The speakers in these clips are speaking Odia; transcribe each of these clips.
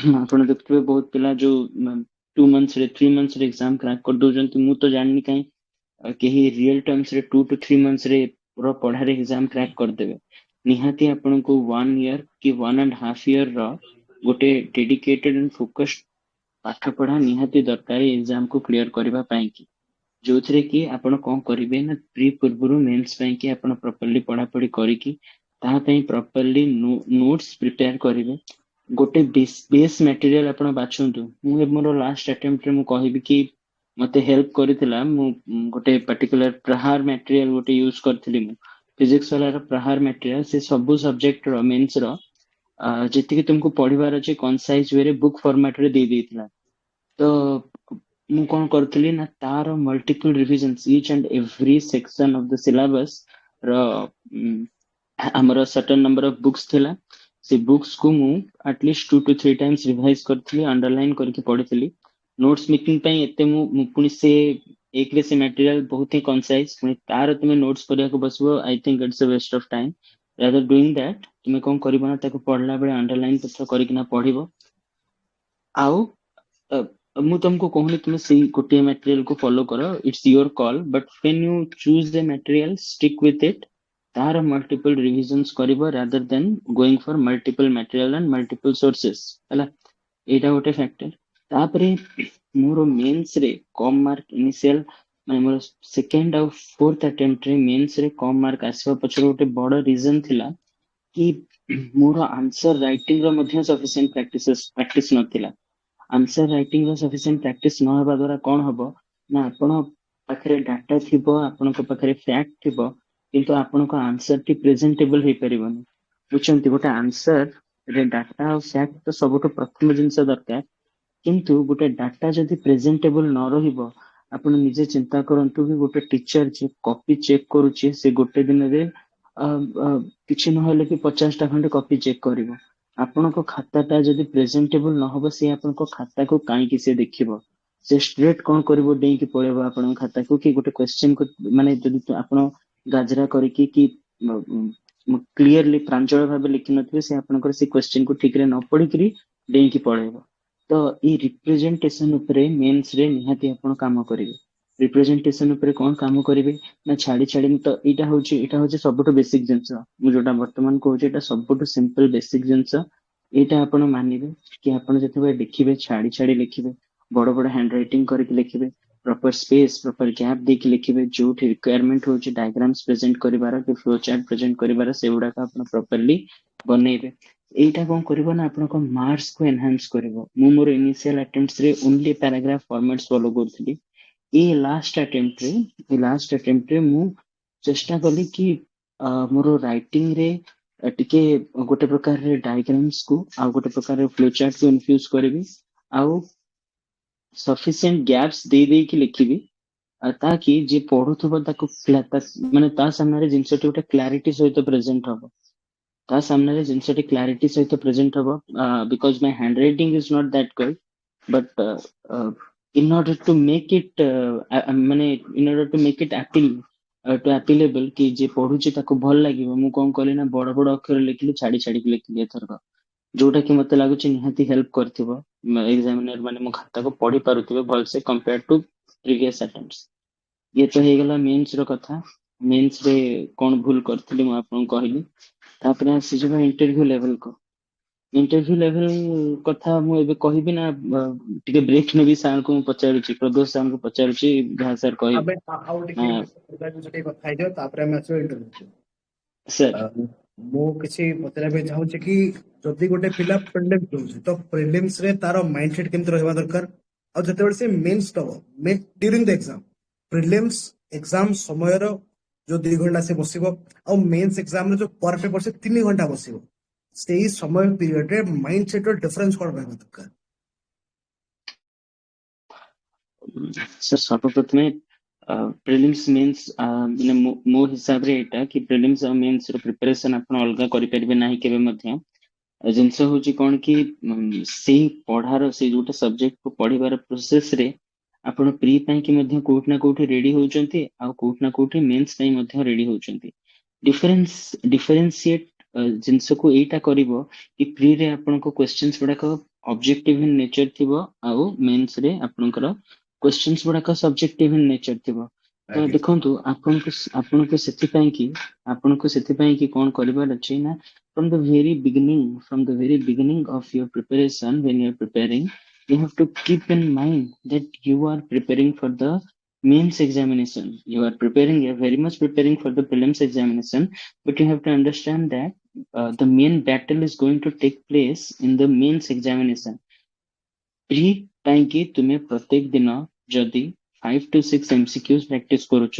ଆପଣ ଦେଖୁଥିବେ ବହୁତ ପିଲା ଯୋଉ 2 months ରେ 3 months ରେ ଏକ୍ସାମ କ୍ରାକ୍ କରିଦଉଛନ୍ତି। ମୁଁ ତ ଜାଣିନି କାହିଁ କେହି ରିଅଲ ଟର୍ମସ୍ ରେ 2 to 3 months ରେ ପୁରା ପଢାରେ ଏକ୍ସାମ କ୍ରାକ୍ କରିଦେବେ। ନିହାତି ଆପଣଙ୍କୁ 1 year କି 1.5 year ର ଗୋଟେ ଡେଡିକେଟେଡ ଆଣ୍ଡ ଫୋକସ୍ଡ ପାଠ ପଢା ନିହାତି ଦରକାର ଏକ୍ସାମ କୁ କ୍ଲିୟର କରିବା ପାଇଁ କି। ଯୋଉଥିରେ କି ଆପଣ କଣ କରିବେ ନା ପୂର୍ବରୁ ମେନ୍ସ ପାଇଁ କି ଆପଣ ପ୍ରପରଲି ପଢାପଢି କରିକି ତା ପାଇଁ ପ୍ରପରଲି ନୋଟ୍ସ ପ୍ରିପେୟାର କରିବେ। ଗୋଟେ ବେସ୍ ମ୍ୟାଟେରିଆଲ ଆପଣ ବାଛନ୍ତୁ। ମୁଁ ମୋର ଲାଷ୍ଟ ଆଟେମ୍ପ୍ଟରେ ମୁଁ କହିବି କି ମତେ ହେଲ୍ପ କରିଥିଲା। ମୁଁ ଗୋଟେ ପାର୍ଟିକୁଲାର ପ୍ରହାର ମ୍ୟାଟେରିଆଲ ଗୋଟେ ୟୁଜ କରିଥିଲି। ମୁଁ ଫିଜିକ୍ସ ବାଲାର ପ୍ରହାର ମ୍ୟାଟେରିଆଲ ସେ ସବୁ ସବଜେକ୍ଟ ର ମେନ୍ସ ର ଯେତିକି ତୁମକୁ ପଢିବାର ଅଛି କନସାଇଜ ୱେରେ ବୁକ୍ ଫର୍ମାଟ ରେ ଦେଇ ଦେଇଥିଲା। ତ ମୁଁ କଣ କରୁଥିଲି ନା ତାର multiple revision each and every section of the syllabus ର ଆମର ସର୍ଟନ ନମ୍ବର ଅଫ ବୁକ୍ସ ଥିଲା। ସେ ବୁକ୍ସ କୁ ମୁଁ ଆଟଲିଷ୍ଟ 2 to 3 times ରିଭାଇଜ କରିଥିଲି, ଅଣ୍ଡରଲାଇନ କରିକି ପଢିଥିଲି। ନୋଟ୍ସ ମେକିଂ ପାଇଁ ଏତେ ମୁଁ ପୁଣି ସେ ଏକରେ ସେ ମ୍ୟାଟେରିଆଲ ବହୁତ ହିଁ କନସାଇଜ, ପୁଣି ତାର ତୁମେ ନୋଟ୍ସ କରିବାକୁ ବସିବ I think it's a waste of time. Rather doing that ତୁମେ କଣ କରିବ ନା ତାକୁ ପଢିଲା ବେଳେ ଅଣ୍ଡରଲାଇନ ପତ୍ର କରିକିନା ପଢିବ। ଆଉ ମୁଁ ତମକୁ କହୁନି ତୁମେ ସେଇ ଗୋଟିଏ ମ୍ୟାଟେରିଆଲ କୁ ଫଲୋ କର, it's your call, but when you choose the material stick with it. ତାର ମଲ୍ଟିପଲ ରିଭିଜନ୍ସ କରିବ rather then going for multiple material and multiple sources ହେଲା। ଏଇଟା ଗୋଟେ ଫ୍ୟାକ୍ଟର। ତାପରେ ମୋର ମେନ୍ସ ରେ କମ ମାର୍କ ଇନିସିଆଲ ମାନେ ମୋର ସେକେଣ୍ଡ ଆଉ ଫୋର୍ଥ ଆଟେମ୍ପ୍ଟ ରେ ମେନ୍ସ ରେ କମ ମାର୍କ ଆସିବା ପଛରେ ଗୋଟେ ବଡ ରିଜନ ଥିଲା କି ମୋର ଆନ୍ସର ରାଇଟିଂ ର ମଧ୍ୟ ସଫିସିଏଣ୍ଟ ପ୍ରାକ୍ଟିସ ନଥିଲା। ଆନ୍ସର ରାଇଟିଂ ର ସଫିସିଏଣ୍ଟ ପ୍ରାକ୍ଟିସ ନ ହେବା ଦ୍ୱାରା କଣ ହବ ନା ଆପଣ ପାଖରେ ଡାଟା ଥିବ, ଆପଣଙ୍କ ପାଖରେ ଫ୍ୟାକ୍ଟ ଥିବ, କିନ୍ତୁ ଆପଣଙ୍କ ଆନ୍ସର ଟି ପ୍ରେଜେଣ୍ଟେବଲ ହେଇପାରିବନି। ବୁଝଛନ୍ତି, ଗୋଟେ ଆନ୍ସର ରେ ଡାଟା ଆଉ ଫ୍ୟାକ୍ଟ ତ ସବୁଠୁ ପ୍ରଥମ ଜିନିଷ ଦରକାର। କିନ୍ତୁ ଗୋଟେ ଡାଟା ଯଦି ପ୍ରେଜେଣ୍ଟେବଲ ନ ରହିବ, ଆପଣ ନିଜେ ଚିନ୍ତା କରନ୍ତୁ କି ଗୋଟେ ଟିଚର ଯିଏ କପି ଚେକ୍ କରୁଛି ସେ ଗୋଟେ ଦିନରେ ଅ, ଅ, କିଛି ନହେଲେ କି 50ଟା ଖଣ୍ଡେ କପି ଚେକ୍ କରିବ। ଆପଣଙ୍କ ଖାତା ଟା ଯଦି ପ୍ରେଜେଣ୍ଟେବଲ ନହବ ସେ ଆପଣଙ୍କ ଖାତାକୁ କାହିଁକି ସେ ଦେଖିବ। ସେ ଷ୍ଟ୍ରେଟ କଣ କରିବ, ଡେଇଁକି ପଳେଇବ ଆପଣଙ୍କ ଖାତାକୁ, କି ଗୋଟେ କ୍ୱେଶ୍ଚିନ୍ କୁ ମାନେ ଯଦି ଆପଣ ଗାଜରା କରିକି କି କ୍ଲିୟରଲି ପ୍ରାଞ୍ଜଳ ଭାବେ ଲେଖିନଥିବେ ସେ ଆପଣଙ୍କର ସେ କ୍ୱେଶ୍ଚିନ୍ କୁ ଠିକରେ ନ ପଢିକିରି ଡେଇଁକି ପଳେଇବ। ତ ଏଇ ରିପ୍ରେଜେଣ୍ଟେସନ ଉପରେ ମେନ୍ସ ରେ ନିହାତି ଆପଣ କାମ କରିବେ। ରିପ୍ରେଜେଣ୍ଟେସନ ଉପରେ କଣ କାମ କରିବେ ନା ଛାଡି ତ ଏଇଟା ହଉଛି ସବୁଠୁ ବେସିକ ଜିନିଷ। ମୁଁ ଯୋଉଟା ବର୍ତ୍ତମାନ କହୁଛି ଏଇଟା ସବୁଠୁ ସିମ୍ପଲ ବେସିକ ଜିନିଷ। ଏଇଟା ଆପଣ ମାନିବେ କି ଆପଣ ଯେତେବେଳେ ଲେଖିବେ ଛାଡି ଛାଡି ଲେଖିବେ, ବଡ ବଡ ହ୍ୟାଣ୍ଡ ରାଇଟିଂ କରିକି ଲେଖିବେ, ପ୍ରପର ସ୍ପେସ ପ୍ରପର ଗ୍ୟାପ ଦେଇକି ଲେଖିବେ। ଯୋଉଠି ରିକ୍ୱାରମେଣ୍ଟ ହଉଛି ଡାଇଗ୍ରାମସ ପ୍ରେଜେଣ୍ଟ କରିବାର କି ଫ୍ଲୋ ଚାର୍ଟ ପ୍ରେଜେଣ୍ଟ କରିବାର ସେଗୁଡାକ ଆପଣ ପ୍ରପରଲି ବନେଇବେ। ଏଇଟା କଣ କରିବ ନା ଆପଣଙ୍କ ମାର୍କସ କୁ ଏନହାନ୍ସ କରିବ। ମୁଁ ମୋର ଇନିସିଆଲ ଆଟେମ୍ପ୍ଟସ ରେ ଓନଲି ପାରାଗ୍ରାଫ ଫର୍ମାଟ୍ସ ଫଲୋ କରୁଥିଲି। ଏଇ ଲାଷ୍ଟ ଆଟେମ୍ପ୍ଟ ରେ ମୁଁ ଚେଷ୍ଟା କଲି କି ମୋର ରାଇଟିଂ ରେ ଟିକେ ଗୋଟେ ପ୍ରକାରରେ ଡାଇଗ୍ରାମସ କୁ ଆଉ ଗୋଟେ ପ୍ରକାର ଫ୍ଲୋ ଚାର୍ଟ କୁ ଇନଫ୍ୟୁଜ କରିବି, ଆଉ ସଫିସିଏଣ୍ଟ ଗ୍ୟାପ୍ସ ଦେଇ ଦେଇକି ଲେଖିବି। ତାକି ଯିଏ ପଢୁଥିବ ତାକୁ ମାନେ ତା ସାମ୍ନାରେ ଜିନିଷଟି ଗୋଟେ କ୍ଲାରିଟି ସହିତ ପ୍ରେଜେଣ୍ଟ ହବ। ତା ସାମ୍ନାରେ ଜିନିଷଟି କ୍ଲାରିଟି ସହିତ ପ୍ରେଜେଣ୍ଟ ହବ। Because my hand writing is Nata that good, but in order to make it ମାନେ in order to make it to applicable କି ଯିଏ ପଢୁଛି ତାକୁ ଭଲ ଲାଗିବ, ମୁଁ କଣ କଲି ନା ବଡ ବଡ ଅକ୍ଷର ଲେଖିଲି, ଛାଡି ଛାଡିକି ଲେଖିଲି ଏଥରକ। ଯୋଉଟା କି ମତେ ଲାଗୁଛି ନିହାତି ହେଲ୍ପ କରିଥିବ ଏକ୍ସାମିନର ମାନେ ମୋ ଖାତାକୁ ପଢି ପାରୁଥିବେ ଭଲସେ କମ୍ପେୟାର ଟୁ ପ୍ରିଭିୟସ ଆଟେମ୍ପ୍ଟସ। ଇଏ ତ ହେଇଗଲା ମେନ୍ସ ର କଥା। ମେନ୍ସ ରେ କଣ ଭୁଲ କରିଥିଲି ମୁଁ ଆପଣଙ୍କୁ କହିଲି। ତାପରେ ଆସିଯିବା ଇଣ୍ଟରଭ୍ୟୁ ଲେଭେଲ କୁ। ଇଣ୍ଟରଭ୍ୟୁ ଲେଭେଲ କଥା ମୁଁ ଏବେ କହିବି ନା ଟିକେ ବ୍ରେକ୍ ନେବି, ସାର୍ ଙ୍କୁ ମୁଁ ପଚାରୁଛି, ପ୍ରଦୋଷ ସାର୍ ଙ୍କୁ ପଚାରୁଛି ଯାହା ସାର୍ କହିବେ। ଆମେ ଆଉ ଟିକେ ଟିକେ କଥା ହେଇଯିବା ତାପରେ ଆମେ ଆସିବା ଇଣ୍ଟରଭ୍ୟୁ। ସାର୍ ମୁଁ କିଛି ପଚାରିବା ପାଇଁ ଚାହୁଁଛି କି ଯଦି ଗୋଟେ ପିଲା ପ୍ରିଲିମ୍ସ ଦଉଛି ତ ପ୍ରିଲିମ୍ସ ରେ ତାର ମାଇଣ୍ଡ ସେଟ୍ କେମିତି ରହିବା ଦରକାର, ଆଉ ଯେତେବେଳେ ସେ ମେନ୍ସ ଦବ during the exam, prelims exam ସମୟର ଯୋଉ 2 ଘଣ୍ଟା ସେ ବସିବ ଆଉ ମେନ୍ସ ଏକ୍ସାମ ରେ ଯୋଉ ପର ପେପର ସେ 3 ଘଣ୍ଟା ବସିବ, ସେଇ ସମୟ ପିରିୟଡରେ ମାଇଣ୍ଡ ସେଟ୍ ର ଡିଫରେନ୍ସ କଣ ରହିବା ଦରକାର? ସାର୍ ସର୍ବପ୍ରଥମେ ପ୍ରିଲିମ୍ସ ମେନ୍ସ ମାନେ ମୋ ହିସାବରେ ଏଇଟା କି ପ୍ରିଲିମ୍ସ ଆଉ ମେନ୍ସ ର ପ୍ରିପାରେସନ ଆପଣ ଅଲଗା କରିପାରିବେ ନାହିଁ କେବେ ମଧ୍ୟ। ଜିନିଷ ହଉଛି କଣ କି ସେଇ ପଢାର ସେଇ ଯୋଉଟା ସବଜେକ୍ଟ କୁ ପଢିବାର ପ୍ରୋସେସ ରେ ଆପଣ ପ୍ରି ପାଇଁ କି ମଧ୍ୟ କୋଉଠି ନା କୋଉଠି ରେଡି ହଉଛନ୍ତି, ଆଉ କୋଉଠି ନା କୋଉଠି ମେନ୍ସ ପାଇଁ ମଧ୍ୟ ରେଡି ହଉଛନ୍ତି। ଡିଫରେନ୍ସିଏଟ ଜିନିଷକୁ ଏଇଟା କରିବ କି ପ୍ରିରେ ଆପଣଙ୍କ କ୍ୱେଶ୍ଚନ୍ସ ଗୁଡାକ ऑब्जेक्टिव इन नेचर थिबो आउ मेंस रे आपनकर क्वेश्चंस गुड़ाक सब्जेक्टिव इन नेचर थिबो तो ଆଜ୍ଞା देखंतु आपनको सेथिपाई कि कोन करबार अछि ना from the very beginning of your preparation when you are preparing you have to keep in mind that you are preparing for the mains examination you are very much preparing for the prelims examination but you have to understand that the main battle is going to take place in the mains examination pre ପାଇଁକି ତୁମେ ପ୍ରତ୍ୟେକ ଦିନ ଯଦି 5 to 6 MCQs ପ୍ରାକ୍ଟିସ କରୁଛ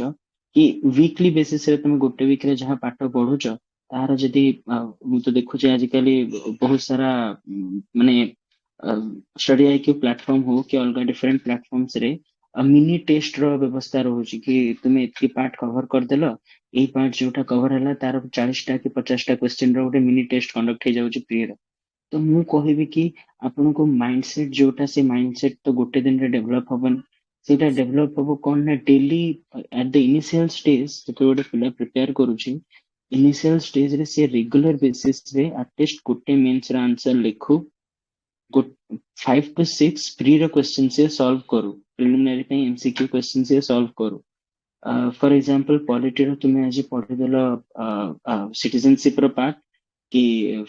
କି ୱିକଲି ବେସିସରେ ତୁମେ ଗୋଟେ ୱିକରେ ଯାହା ପାଠ ପଢୁଛ ତାହାର ଯଦି ମୁଁ ତ ଦେଖୁଛି ଆଜିକାଲି ବହୁତ ସାରା ମାନେ ଷ୍ଟଡି ଆଇକ୍ୟୁ ପ୍ଲାଟଫର୍ମ ହଉ କି ଅଲଗା ଡିଫରେଣ୍ଟ ପ୍ଲାଟଫର୍ମସରେ ମିନି ଟେଷ୍ଟ ର ବ୍ୟବସ୍ଥା ରହୁଛି କି ତୁମେ ଏତିକି ପାର୍ଟ କଭର କରିଦେଲ ଏଇ ପାର୍ଟ ଯୋଉଟା କଭର ହେଲା ତାର 40ଟା କି 50ଟା କ୍ୱେଶ୍ଚିନ ର ଗୋଟେ ମିନି ଟେଷ୍ଟ କଣ୍ଡକ୍ଟ ହେଇଯାଉଛି ପ୍ରିୟର ତ ମୁଁ କହିବି କି ଆପଣଙ୍କ ମାଇଣ୍ଡସେଟ ଯୋଉଟା ସେ ମାଇଣ୍ଡସେଟ ତ ଗୋଟେ ଦିନରେ ଡେଭଲପ ହବନି ସେଇଟା ଡେଭଲପ ହବ କଣ ନା ଡେଲି ଆଟ ଦ ଇନିସିଆଲ ଷ୍ଟେଜ ଯେତେବେଳେ ଗୋଟେ ପିଲା ପ୍ରିପେୟାର କରୁଛି ଇନିସିଆଲ ଷ୍ଟେଜରେ ସେ ରେଗୁଲାର ବେସିସରେ ଆଟଲିଷ୍ଟ ଗୋଟେ ମେନ୍ସ ର ଆନ୍ସର ଲେଖୁ 5 to 6 ପ୍ରି ର କ୍ୱେଶ୍ଚିନ ସେ ସଲ୍ଭ କରୁ ପ୍ରିଲିମିନାରୀ ପାଇଁ MCQ କ୍ୱେଶ୍ଚିନ ସେ ସଲ୍ଭ କରୁ ଫର ଏକ୍ସାମ୍ପଲ ପଲିଟିର ତୁମେ ଆଜି ପଢିଦେଲ ସିଟିଜେନସିପ ର ପାର୍ଟ କି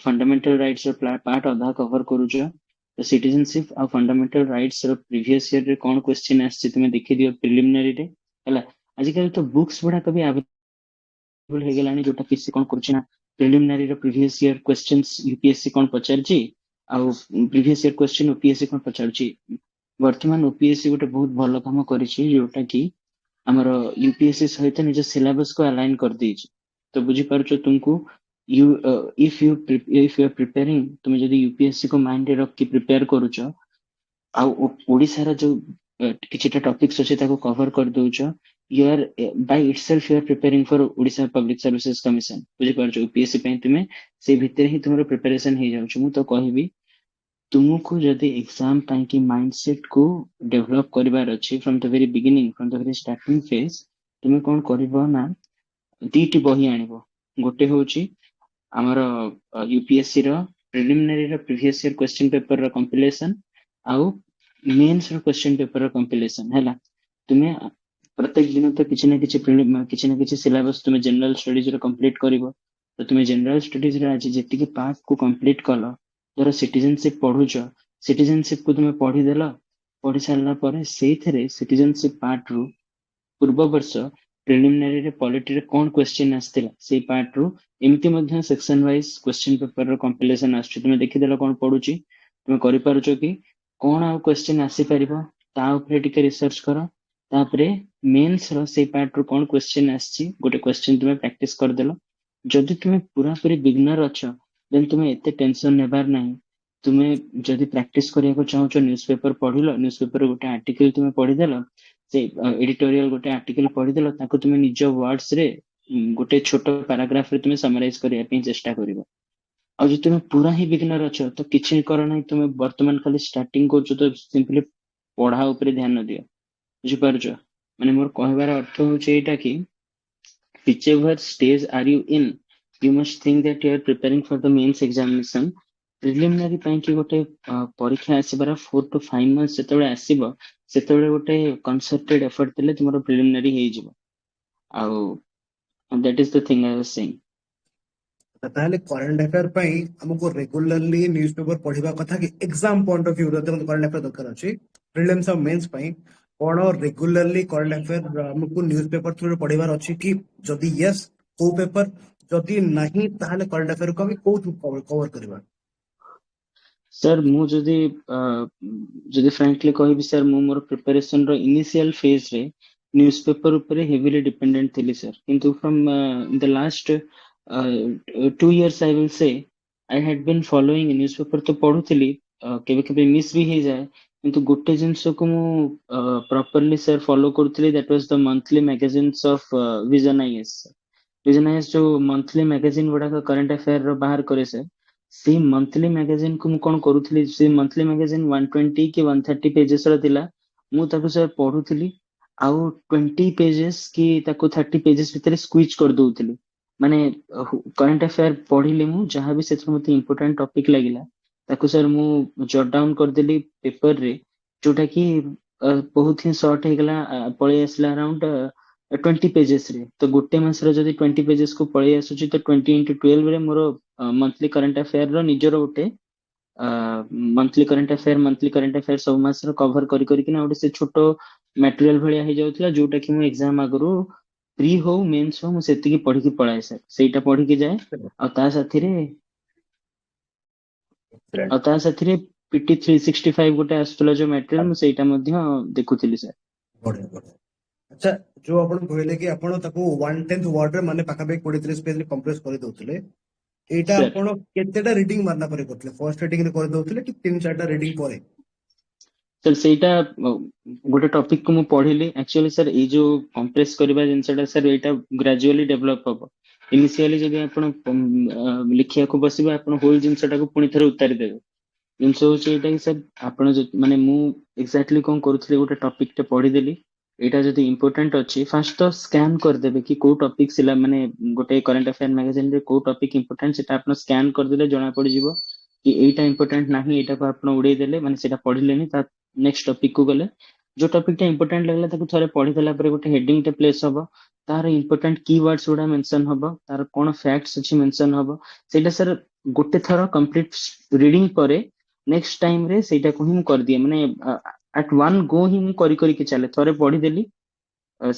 ଫଣ୍ଡାମେଣ୍ଟାଲ ରାଇଟ୍ସ ର ପାର୍ଟ ଅଧା କଭର କରୁଛ ତ ସିଟିଜେନସିପ ଆଉ ଫଣ୍ଡାମେଣ୍ଟାଲ ରାଇଟ୍ସ ର ପ୍ରିଭିୟସ ଇୟର ରେ କଣ କ୍ୱେଶ୍ଚିନ ଆସିଛି ତୁମେ ଦେଖିଦିଅ ପ୍ରିଲିମିନାରୀରେ ହେଲା ଆଜିକାଲି ତ ବୁକ୍ସ ଗୁଡାକ ବି ହେଇଗଲାଣି ଯୋଉଟା କି ସେ କଣ କରୁଛି ନା ପ୍ରିଲିମିନାରୀ ର ପ୍ରିଭିୟସ ଇୟର କ୍ୱେଶ୍ଚିନ୍ସ ୟୁପିଏସସି କଣ ପଚାରିଛି ଆଉ ପ୍ରିଭିୟସ ଇୟର କ୍ୱେଶ୍ଚିନ ଓପିଏସସି କଣ ପଚାରୁଛି ବର୍ତ୍ତମାନ ଓପିଏସସି ଗୋଟେ ବହୁତ ଭଲ କାମ କରିଛି ଯୋଉଟା କି ଆମର ୟୁପିଏସସି ସହିତ ନିଜ ସିଲାବସ କୁ ଆଲାଇନ କରିଦେଇଛି ତ ବୁଝିପାରୁଛ ତୁମକୁ you if you are preparing ତୁମେ ଯଦି ୟୁପିଏସସି କୁ ମାଇଣ୍ଡରେ ରଖି ପ୍ରିପେୟାର କରୁଛ ଆଉ ଓଡିଶାର ଯୋଉ କିଛିଟା ଟପିକ୍ସ ଅଛି ତାକୁ cover କରିଦଉଛ you are by itself you are preparing for Odisha Public Services Commission ବୁଝିପାରୁଛ ୟୁପିଏସସି ପାଇଁ ତୁମେ ସେଇ ଭିତରେ ହିଁ ତୁମର ପ୍ରିପାରେସନ ହେଇଯାଉଛି ମୁଁ ତ କହିବି ତୁମକୁ ଯଦି ଏକ୍ସାମ ପାଇଁ କି ମାଇଣ୍ଡସେଟ କୁ ଡେଭଲପ କରିବାର ଅଛି from the very beginning from the very starting phase ତୁମେ କଣ କରିବ ନା ଦିଟି ବହି ଆଣିବ ଗୋଟେ ହଉଛି ଆମର ୟୁପିଏସସି ର ପ୍ରିଲିମିନାରୀ ର ପ୍ରିଭିୟସ ଇୟର କ୍ୱେଶ୍ଚିନ ପେପର ର କମ୍ପିଲେସନ ଆଉ ମେନ୍ସ ର କ୍ୱେଶ୍ଚିନ ପେପର ର କମ୍ପିଲେସନ ହେଲା ତୁମେ ପ୍ରତ୍ୟେକ ଦିନ ତ କିଛି ନା କିଛି ସିଲାବସ ତୁମେ ଜେନେରାଲ ଷ୍ଟଡିଜ ର କମ୍ପ୍ଲିଟ କରିବ ତ ତୁମେ ଜେନେରାଲ ଷ୍ଟଡିଜ ରେ ଆଜି ଯେତିକି ପାର୍ଟ କୁ କମ୍ପ୍ଲିଟ କଲ ଧର ସିଟିଜେନସିପ ପଢୁଛ ସିଟିଜେନସିପ କୁ ତୁମେ ପଢିଦେଲ ପଢି ସାରିଲା ପରେ ସେଇଥିରେ ସିଟିଜେନସିପ ପାର୍ଟ ରୁ ପୂର୍ବ ବର୍ଷ ପ୍ରିଲିମିନାରୀରେ ପଲିଟିରେ କଣ କ୍ୱେଶ୍ଚିନ ଆସିଥିଲା ସେଇ ପାର୍ଟ ରୁ ଏମିତି ମଧ୍ୟ ସେକ୍ସନ ୱାଇଜ କ୍ୱେଶ୍ଚିନ ପେପର ର କମ୍ପିଲେସନ ଆସୁଛି ତୁମେ ଦେଖିଦେଲ କଣ ପଡୁଛି ତୁମେ କରିପାରୁଛ କି କଣ ଆଉ କ୍ୱେଶ୍ଚିନ ଆସିପାରିବ ତା ଉପରେ ଟିକେ ରିସର୍ଚ୍ଚ କର ତାପରେ ମେନ୍ସ ର ସେଇ ପାର୍ଟ ରୁ କଣ କ୍ୱେଶ୍ଚିନ ଆସିଛି ଗୋଟେ କ୍ୱେଶ୍ଚିନ ତୁମେ ପ୍ରାକ୍ଟିସ କରିଦେଲ ଯଦି ତୁମେ ପୁରାପୁରି ବିଗନର ଅଛ ଦେନ୍ ତୁମେ ଏତେ ଟେନସନ ନେବାର ନାହିଁ ତୁମେ ଯଦି ପ୍ରାକ୍ଟିସ କରିବାକୁ ଚାହୁଁଛ ନ୍ୟୁଜ ପେପର ପଢିଲ ନ୍ୟୁଜ ପେପର ଗୋଟେ ଆର୍ଟିକଲ ତୁମେ ପଢିଦେଲ ସେ ଏଡିଟୋରିଆଲ ଗୋଟେ ଆର୍ଟିକଲ ପଢିଦେଲ ତାକୁ ତୁମେ ନିଜ ୱାର୍ଡସ ରେ ଗୋଟେ ଛୋଟ ପାରାଗ୍ରାଫ ରେ ତୁମେ ସମରାଇଜ କରିବା ପାଇଁ ଚେଷ୍ଟା କରିବ ଆଉ ଯଦି ତୁମେ ପୁରା ହିଁ ବିଗିନର ଅଛ ତ କିଛି କର ନାହିଁ ତୁମେ ବର୍ତ୍ତମାନ ଖାଲି ଷ୍ଟାର୍ଟିଂ କରୁଛ ତ ସିମ୍ପଲି ପଢା ଉପରେ ଧ୍ୟାନ ଦିଅ ବୁଝିପାରୁଛ ମାନେ ମୋର କହିବାର ଅର୍ଥ ହଉଛି ଏଇଟା କି whichever stage are you in you must think that you are preparing for the mains examination preliminary ପାଇଁ କି ଗୋଟେ ପରୀକ୍ଷା ଆସିବାର 4 to 5 months ଯେତେବେଳେ ଆସିବ ସେତେବେଳେ ଗୋଟେ କନସେପ୍ଟେଡ ଏଫର୍ଟ ଦେଲେ ତୁମର ପ୍ରିଲିମିନାରୀ ହେଇଯିବ ଆଉ that is the thing I was saying ତାହେଲେ କରେଣ୍ଟ ଆଫେୟାର ପାଇଁ ଆମକୁ ରେଗୁଲାରଲି ନ୍ୟୁଜ ପେପର ପଢିବା କଥା କି ଏକ୍ସାମ ପଏଣ୍ଟ ଅଫ ଭ୍ୟୁ ରେ କରେଣ୍ଟ ଆଫେୟାର ଦରକାର ଅଛି ପ୍ରିଲିମ୍ସ ଆଉ ମେନ୍ସ ପାଇଁ କଣ ରେଗୁଲାରଲି କରେଣ୍ଟ ଆଫେୟାର ଆମକୁ ନ୍ୟୁଜ ପେପର ଥ୍ରୁରେ ପଢିବାର ଅଛି କି ଯଦି ୟେସ୍ କୋଉ ପେପର ଯଦି ନାହିଁ ତାହେଲେ କରେଣ୍ଟ ଆଫେୟାରକୁ ଆମେ କୋଉଠୁ କଭର କରିବା ସାର୍ ମୁଁ ଯଦି ଫ୍ରାଙ୍କଲି କହିବି ସାର୍ ମୁଁ ମୋର ପ୍ରିପାରେସନ ର ଇନିସିଆଲ ଫେଜ ରେ ନ୍ୟୁଜ ପେପର ଉପରେ ହେଭିଲି ଡିପେଣ୍ଡେଣ୍ଟ ଥିଲି ସାର୍ କିନ୍ତୁ from the last 2 years I will say I had been following news paper ତ ପଢୁଥିଲି କେବେ କେବେ ମିସ୍ ବି ହେଇଯାଏ କିନ୍ତୁ ଗୋଟେ ଜିନିଷକୁ ମୁଁ ପ୍ରପରଲି ସାର୍ ଫଲୋ କରୁଥିଲି that was the monthly magazines of Vision IAS ଯୋଉ ମନ୍ଥଲି ମ୍ୟାଗାଜିନ ଗୁଡାକ କରେଣ୍ଟ ଆଫେୟାର ର ବାହାର କରେ ସାର୍ ସେଇ ମନ୍ଥଲି ମ୍ୟାଗାଜିନ କୁ ମୁଁ କଣ କରୁଥିଲି ସେ ମନ୍ଥଲି ମ୍ୟାଗାଜିନ 120 କି 130 ପେଜେସ ର ଥିଲା ମୁଁ ତାକୁ ସାର୍ ପଢୁଥିଲି ଆଉ 20 pages କି ତାକୁ 30 pages ଭିତରେ ସ୍କୁଇଚ କରିଦଉଥିଲି ମାନେ କରେଣ୍ଟ ଆଫେୟାର ପଢିଲି ମୁଁ ଯାହାବି ସେଥିରୁ ମତେ ଇମ୍ପୋର୍ଟାଣ୍ଟ ଟପିକ ଲାଗିଲା ताको सर मु जट डाउन करदेली पेपर रे, जोटा कि बहुत ही शॉर्ट हो गला, पळे आसला अराउंड 20 पेजेस रे। तो गोटे मास रे जदी 20 पेजेस को पळे आसुची तो 20 into 12 रे मोर मंथली करंट अफेयर रो निजरो गोटे मंथली करंट अफेयर सब मास रो कवर करी करी कि ना गोटे से छोटो मटेरियल भलिया हे जाउतला, जोटा कि मु एग्जाम आगरो प्री हो मेंस हो मु सेति की पढी की पळाए सर, सेटा पढी की जाए। आ ता साथी रे ଆଉ ତା ସାଥିରେ ପିଟି 365 ଗୋଟେ ଆସୁଥିଲା ଯୋଉ ମେଟେରିଆଲ, ମୁଁ ସେଇଟା ମଧ୍ୟ ଦେଖୁଥିଲି ସାର୍। ବଢିଆ ବଢିଆ। ଆଚ୍ଛା, ଯୋଉ ଆପଣ କହିଲେ କି ଆପଣ ତାକୁ 1/10 ୱାର୍ଡ ରେ ମାନେ ପାଖାପାଖି 20-30 ପେଜ ରେ କମ୍ପ୍ରେସ କରି ଦଉଥିଲେ, ଏଇଟା ସାର୍ ଆପଣ କେତେଟା ରିଡିଂ ମାରିଲା ପରେ କରୁଥିଲେ? ଫର୍ଷ୍ଟ ରିଡିଂ ରେ କରି ଦଉଥିଲେ କି 3-4ଟା ରିଡିଂ ପରେ? ସାର୍ ସେଇଟା ଗୋଟେ ଟପିକ କୁ ମୁଁ ପଢିଲି ଆକ୍ଚୁଆଲି ସାର୍, ଏଇ ଯୋଉ କମ୍ପ୍ରେସ କରିବା ଜିନିଷଟା ସାର୍ ଏଇଟା ଗ୍ରାଜୁଆଲି ଡେଭଲପ ହବ। ଇନିସିଆଲି ଯଦି ଆପଣ ଲେଖିବାକୁ ବସିବେ, ଆପଣ ହୋଲ ଜିନିଷଟାକୁ ପୁଣି ଥରେ ଉତାରି ଦେବେ। ଜିନିଷ ହଉଛି ଏଇଟା କି ସାର୍, ଆପଣ ମାନେ ମୁଁ ଏକ୍ଜାକ୍ଟଲି କଣ କରୁଥିଲି, ଗୋଟେ ଟପିକ ଟେ ପଢିଦେଲି, ଏଇଟା ଯଦି ଇମ୍ପୋର୍ଟାଣ୍ଟ ଅଛି ଫାଷ୍ଟ ତ ସ୍କାନ କରିଦେବେ କି କୋଉ ଟପିକ ଥିଲା, ମାନେ ଗୋଟେ କରେଣ୍ଟ ଆଫେୟାର ମ୍ୟାଗାଜିନ ରେ କୋଉ ଟପିକ ଇମ୍ପୋର୍ଟାଣ୍ଟ ସେଟା ଆପଣ ସ୍କାନ କରିଦେଲେ ଜଣା ପଡିଯିବ କି ଏଇଟା ଇମ୍ପୋର୍ଟାଣ୍ଟ ନାହିଁ, ଏଇଟାକୁ ଆପଣ ଉଡେଇ ଦେଲେ ମାନେ ସେଟା ପଢିଲେନି, ତା ନେକ୍ସଟ ଟପିକ କୁ ଗଲେ। ଯୋଉ ଟପିକ ଟା ଇମ୍ପୋର୍ଟାଣ୍ଟ ଲାଗିଲା ତାକୁ ଥରେ ପଢିଦେଲା ପରେ ଗୋଟେ ହେଡିଂ ଟେ ପ୍ଲେସ ହବ, ତାର ଇମ୍ପୋର୍ଟାଣ୍ଟ କିୱାର୍ଡସ ଗୁଡା ମେନସନ ହବ, ତାର କଣ ଫ୍ୟାକ୍ଟସ ଅଛି ମେନସନ ହବ। ସେଇଟା ସାର୍ ଗୋଟେ ଥର କମ୍ପ୍ଲିଟ ରିଡିଂ ପରେ ନେକ୍ସଟ ଟାଇମ ରେ ସେଇଟାକୁ ହିଁ ମୁଁ କରିଦିଏ, ମାନେ ଆଟ ୱାନ ଗो ହିଁ ମୁଁ କରି କରିକି ଚାଲେ। ଥରେ ପଢିଦେଲି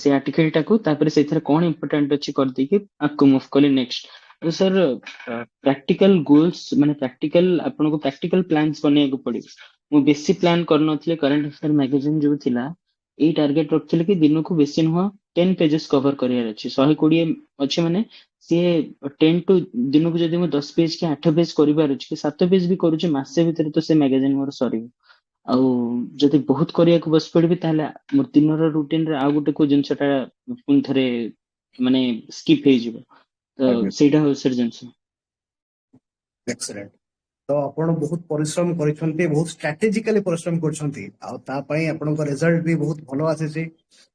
ସେ ଆର୍ଟିକଲ ଟାକୁ, ତାପରେ ସେଇଥିରେ କଣ ଇମ୍ପୋର୍ଟାଣ୍ଟ ଅଛି କରିଦେଇକି ଆକୁ ମୁଭ କଲି ନେକ୍ସଟ। ତ ସାର୍ ପ୍ରାକ୍ଟିକାଲ ଗୋଲ୍ସ ମାନେ ପ୍ରାକ୍ଟିକାଲ ଆପଣଙ୍କୁ ପ୍ରାକ୍ଟିକାଲ ପ୍ଲାନ୍ସ ବନେଇବାକୁ ପଡିବ। ମୁଁ ବେଶୀ ପ୍ଲାନ୍ କରିନଥିଲି, କରେଣ୍ଟ ଆଫେୟାର ମ୍ୟାଗାଜିନ ଯୋଉ ଥିଲା ଏଇ ଟାର୍ଗେଟ ରଖିଥିଲି କି ଦିନକୁ ବେଶୀ ନୁହଁ 10 ପେଜେସ୍ କଭର କରିବାର ଅଛି। 120 ଅଛି ମାନେ ସିଏ 10 ଟୁ ଦିନକୁ ଯଦି ମୁଁ 10 ପେଜ କି 8 ପେଜ କରିବାର ଅଛି କି 7 ପେଜ ବି କରୁଛି, ମାସେ ଭିତରେ ତ ସେ ମ୍ୟାଗାଜିନ ମୋର ସରିବ। ଆଉ ଯଦି ବହୁତ କରିବାକୁ ବସି ପଡିବି ତାହେଲେ ମୋ ଦିନର ରୁଟିନରେ ଆଉ ଗୋଟେ କୋଉ ଜିନିଷଟା ପୁଣି ଥରେ ମାନେ ସ୍କିପ୍ ହେଇଯିବ। ତ ସେଇଟା ହଉଛି ସାର୍ ଜିନିଷ। ଏକ୍ସେଲେଣ୍ଟ। ତ ଆପଣ ବହୁତ ପରିଶ୍ରମ କରିଛନ୍ତି, ବହୁତ ଷ୍ଟ୍ରାଟେଜିକାଲି ପରିଶ୍ରମ କରିଛନ୍ତି, ଆଉ ତା ପାଇଁ ଆପଣଙ୍କ ରେଜଲ୍ଟ ବି ବହୁତ ଭଲ ଆସିଛି।